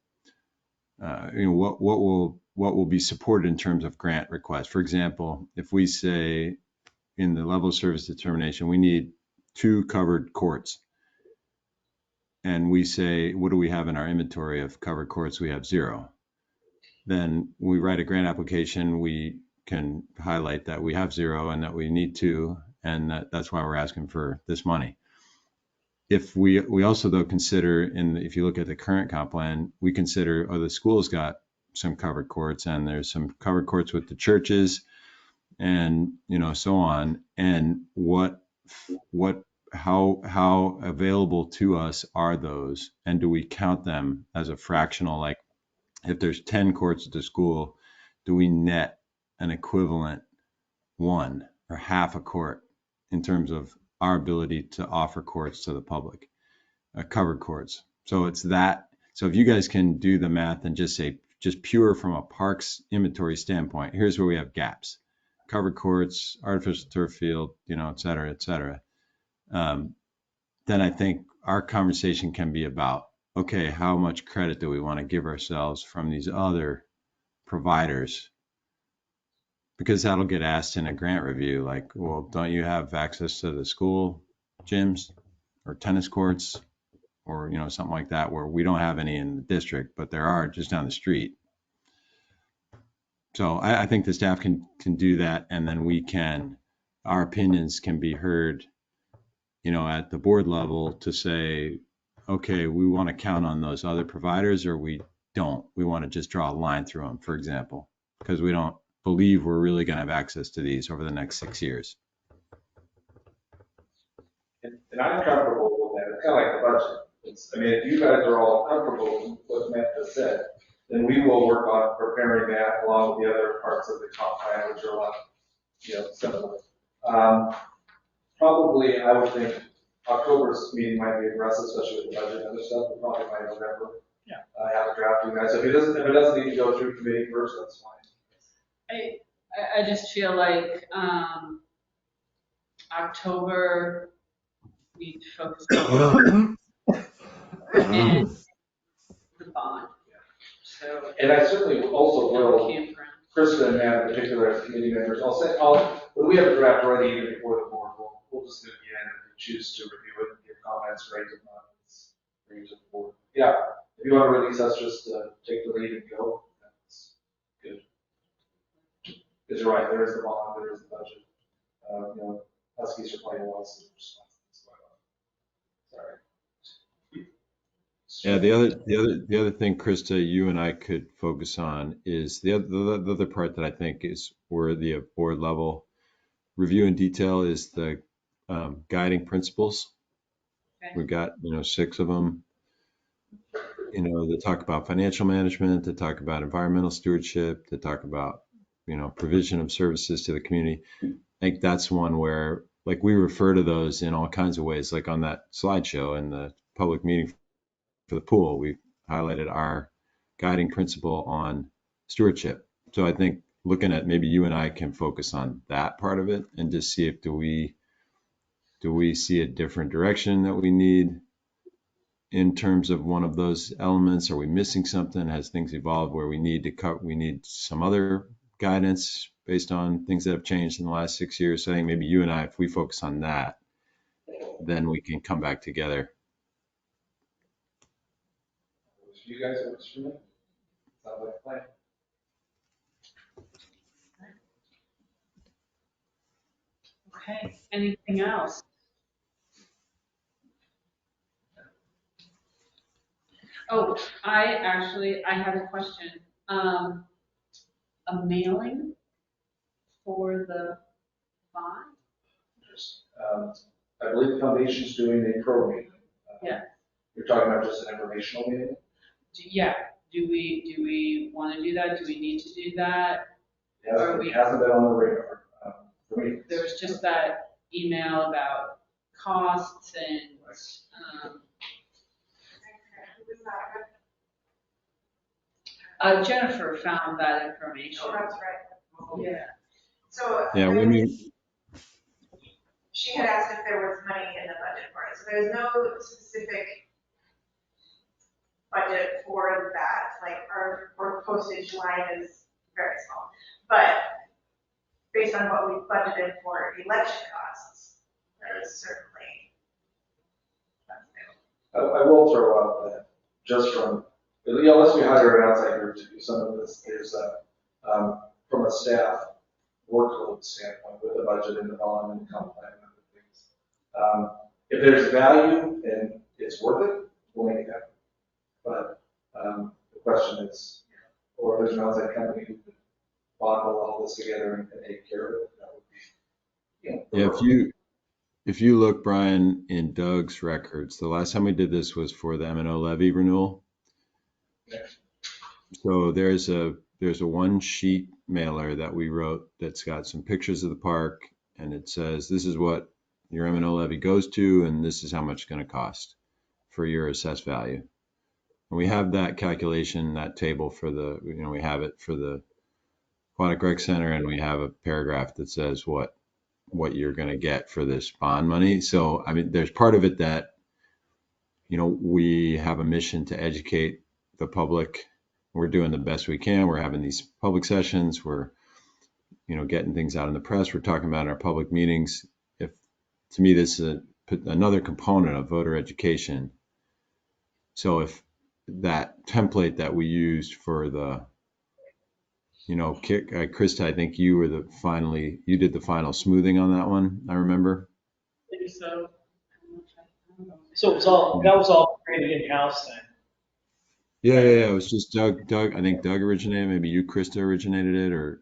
what will be supported in terms of grant requests. For example, if we say in the level of service determination we need 2 covered courts, and we say, what do we have in our inventory of covered courts? We have 0. Then we write a grant application, we can highlight that we have 0 and that we need 2, and that's why we're asking for this money. If we also though consider, if you look at the current comp plan, we consider, the school's got some covered courts, and there's some covered courts with the churches, and so on, and how available to us are those, and do we count them as a fractional? Like if there's 10 courts at the school, do we net an equivalent 1 or half a court in terms of our ability to offer courts to the public, covered courts? So it's that. So if you guys can do the math and just say, just pure from a parks inventory standpoint, here's where we have gaps: covered courts, artificial turf field, et cetera, et cetera. Then I think our conversation can be about, okay, how much credit do we want to give ourselves from these other providers? Because that'll get asked in a grant review, like, well, don't you have access to the school gyms or tennis courts or, something like that, where we don't have any in the district, but there are just down the street. So I think the staff can do that, and then our opinions can be heard, at the board level to say, okay, we want to count on those other providers, or we don't. We want to just draw a line through them, for example, because we don't believe we're really going to have access to these over the next 6 years. And I'm comfortable with that. It's kind of like the budget. If you guys are all comfortable with what Matt just said, then we will work on preparing that along with the other parts of the comp plan, which are a lot, similar. Probably, I would think October's meeting might be aggressive, especially with the budget and other stuff. But probably by November, have a draft you guys. So if it doesn't need to go through committee first, that's fine. I just feel like October, we need to focus on and the bond. So, and I certainly also will, Krista and Matt in particular as committee members, when we have a draft ready even before the board, we'll just do it again if we choose to review it and give comments, great, if not, it's bring it to the board. Yeah, if you want to release us, just take the lead and go. That's good. because you're right, there is the bond, there is the budget. Huskies are playing well, so there's sorry. Yeah, the other thing, Krista, you and I could focus on is the other part that I think is worthy of board level review in detail is the guiding principles. Okay. We've got 6 of them. They talk about financial management, they talk about environmental stewardship, they talk about provision of services to the community. I think that's one where like we refer to those in all kinds of ways, like on that slideshow in the public meeting for the pool, we highlighted our guiding principle on stewardship. So I think looking at maybe you and I can focus on that part of it and just see if do we see a different direction that we need in terms of one of those elements. Are we missing something? Has things evolved where we need some other guidance based on things that have changed in the last 6 years? So I think maybe you and I, if we focus on that, then we can come back together. You guys are streaming? Sounds like a plan. Okay, anything else? Oh, I have a question. A mailing for the bond? I believe the foundation's doing a pro meeting. Yeah. You're talking about just an informational meeting? Yeah, do we want to do that? Do we need to do that? It hasn't been on the radar. For me. There was just that email about costs and, Jennifer found that information. Oh, that's right. Yeah. So. Yeah, when you She had asked if there was money in the budget for it. So there's no specific budget for that. Like our postage line is very small. But based on what we budgeted for election costs, there is certainly. I will throw out that just from, unless we hire an outside group to do some of this, there's from a staff workload standpoint with the budget and the bond and the comp plan and other things. If there's value and it's worth it, we'll make it happen. But the question is, or if there's an outside company who could bundle all this together and take care of it, that would be, Yeah, if you look, Brian, in Doug's records, the last time we did this was for the M&O levy renewal. Yeah. So there's a one sheet mailer that we wrote that's got some pictures of the park, and it says this is what your M&O levy goes to, and this is how much it's going to cost for your assessed value. And we have that calculation, that table for the, we have it for the Aquatic Rec Center, and we have a paragraph that says what you're going to get for this bond money. So, I mean, there's part of it that, we have a mission to educate the public. We're doing the best we can. We're having these public sessions. We're, getting things out in the press. We're talking about in our public meetings. To me, this is another component of voter education. So if that template that we used for the, Krista, I think you did the final smoothing on that one. I remember. I think so. So that was all created in-house then? Yeah. It was just Doug. I think Doug originated. Maybe you, Krista, originated it, or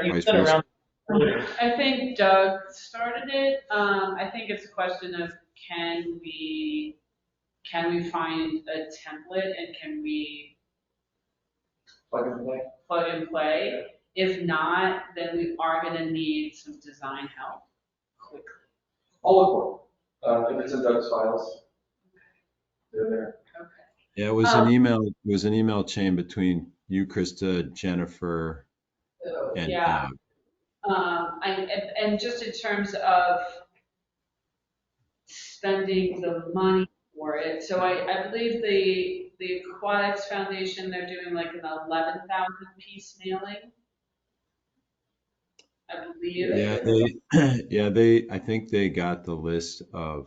You've been around earlier. I think Doug started it. I think it's a question of can we find a template and can we plug and play. plug and play? If not, then we are going to need some design help quickly. I'll look for it. If it's in Doug's files, they're there. Okay. Yeah, it was an email. It was an email chain between you, Krista, Jennifer, and Yeah. And just in terms of spending the money for it, so I believe the Aquatics Foundation, they're doing like an 11,000 piece mailing. I believe. I think they got the list for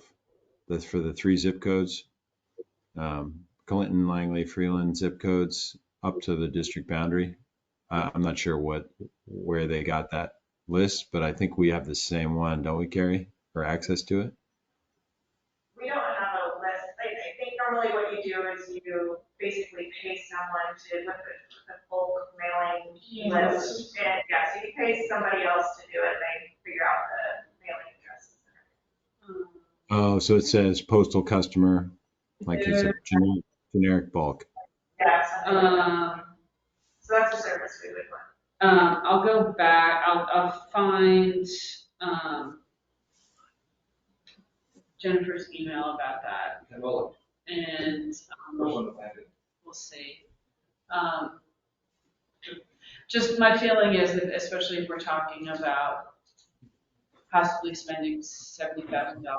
the 3 zip codes, Clinton, Langley, Freeland zip codes up to the district boundary. I'm not sure where they got that list, but I think we have the same one, don't we, Carrie, or access to it? We don't have a list. I think normally what you do is you basically pay someone to put the bulk mailing list. And yeah, so you pay somebody else to do it, they figure out the mailing addresses. Oh, so it says postal customer, like it's a generic bulk. Yeah, so that's a service we would want. I'll go back, I'll find, Jennifer's email about that, And we'll, and, first one to find it. we'll see. Just my feeling is that especially if we're talking about possibly spending $70,000 to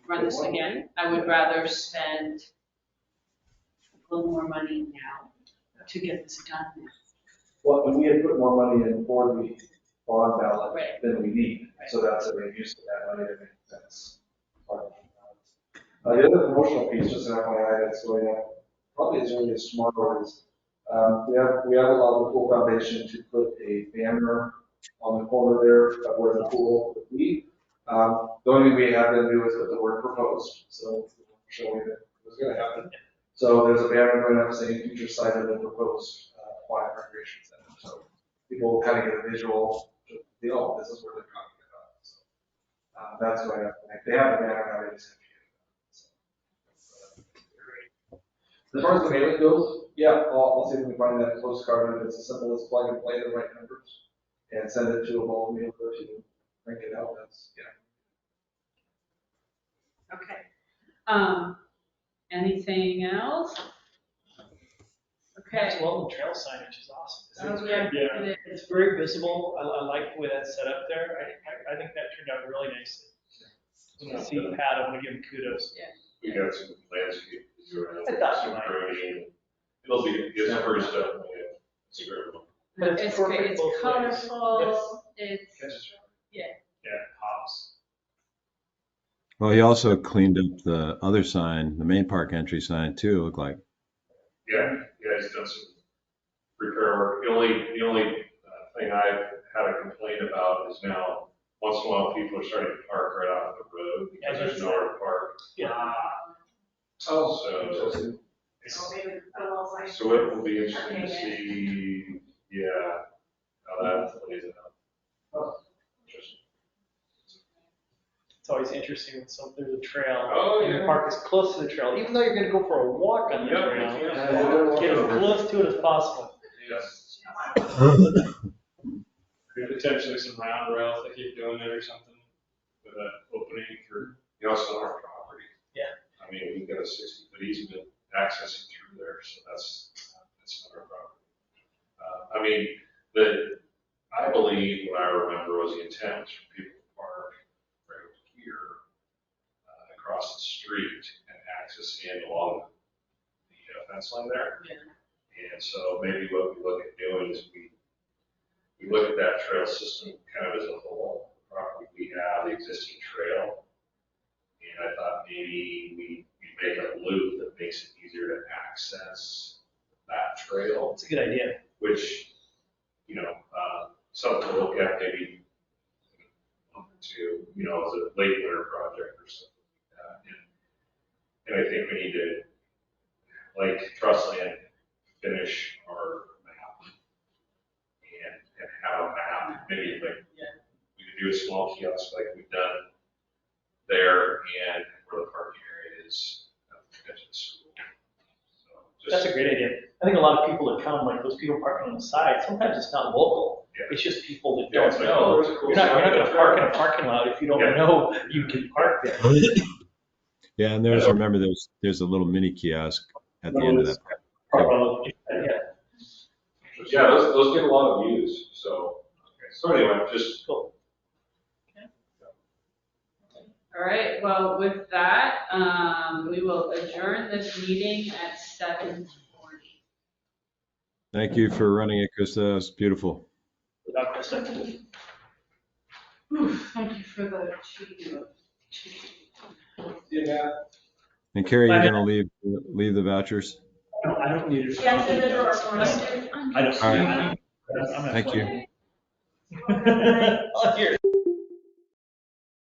run this again, I would rather spend a little more money now to get this done. Well, and we had put more money in for the bond ballot Right. than we need, so that's a good use of that money, that makes sense. The other promotional piece, just an FYI, that's going up, probably as early as tomorrow, is we have allowed the pool foundation to put a banner on the corner there of where the pool would be. The only thing we have them do is put the word proposed, so showing that it was going to happen. So there's a banner going up saying future site of the proposed Aquatic Recreation Center. So people will kind of get a visual, oh, this is where they're talking about. So that's going up. They have a banner already. As far as the mailing goes, yeah, I'll see if we can find that postcard, and it's as simple as plug and play the right numbers and send it to a bulk mailer to print it out. That's, yeah. Okay. Anything else? Okay. It's well, the trail signage is awesome. Oh, yeah. Yeah. It's very visible. I like the way that's set up there. I think that turned out really nicely. I'm gonna see Pat, I'm gonna give him kudos. We got some landscape. I thought you might. It'll be, it's the first step. It's a great one. But it's It's perfect great, it's both ways. colorful, it's, Yeah, hops. Well, he also cleaned up the other sign, the main park entry sign too, it looked like. Yeah, he's done some repair work. The only thing I've had a complaint about is now, once in a while, people are starting to park right off the road because there's nowhere to park. Yeah. Oh, So, So maybe a little like. so it will be interesting to see, yeah, how that plays out. Interesting. It's always interesting when there's a trail. Oh, And the yeah. park is close to the trail, even though you're gonna go for a walk on the Yeah, trail. yeah. Get as close to it as possible. Yes. Potentially some round rails they keep doing it or something with an opening for. You know, it's on our property. Yeah. I mean, we've got a 60-foot easement accessing through there, so that's not our property. I mean, I believe what I remember was the intent was for people to park right here, across the street and access in along the fence line there. Yeah. And so maybe what we look at doing is we look at that trail system kind of as a whole. The property we have, the existing trail. And I thought maybe we make a loop that makes it easier to access that trail, It's a good idea. which, something to look at maybe to, as a late winter project or something like that. And I think we need to, like Trustland, finish our map and have a map, maybe like, we could do a small kiosk like we've done there and where the parking area is at the convention school. So That's a great idea. I think a lot of people that come, like those people parking on the side, sometimes it's not local. Yeah. It's just people that Yeah, don't it's like, know. oh, there's a cool You're not sign. gonna park in a parking lot if you don't Yeah. know you can park there. Yeah, and remember, there's a little mini kiosk at the end of that. Yeah. Yeah, those get a lot of views, so, so anyway, just. Cool. All right, well, with that, we will adjourn this meeting at 7:40. Thank you for running it, Krista, it's beautiful. Without Krista. Thank you for the cheating. Yeah. And Carrie, you're gonna leave the vouchers? I don't need it. Yes, individual or going to. I don't. All right. I'm not- Thank you. Well, good night. Oh, here.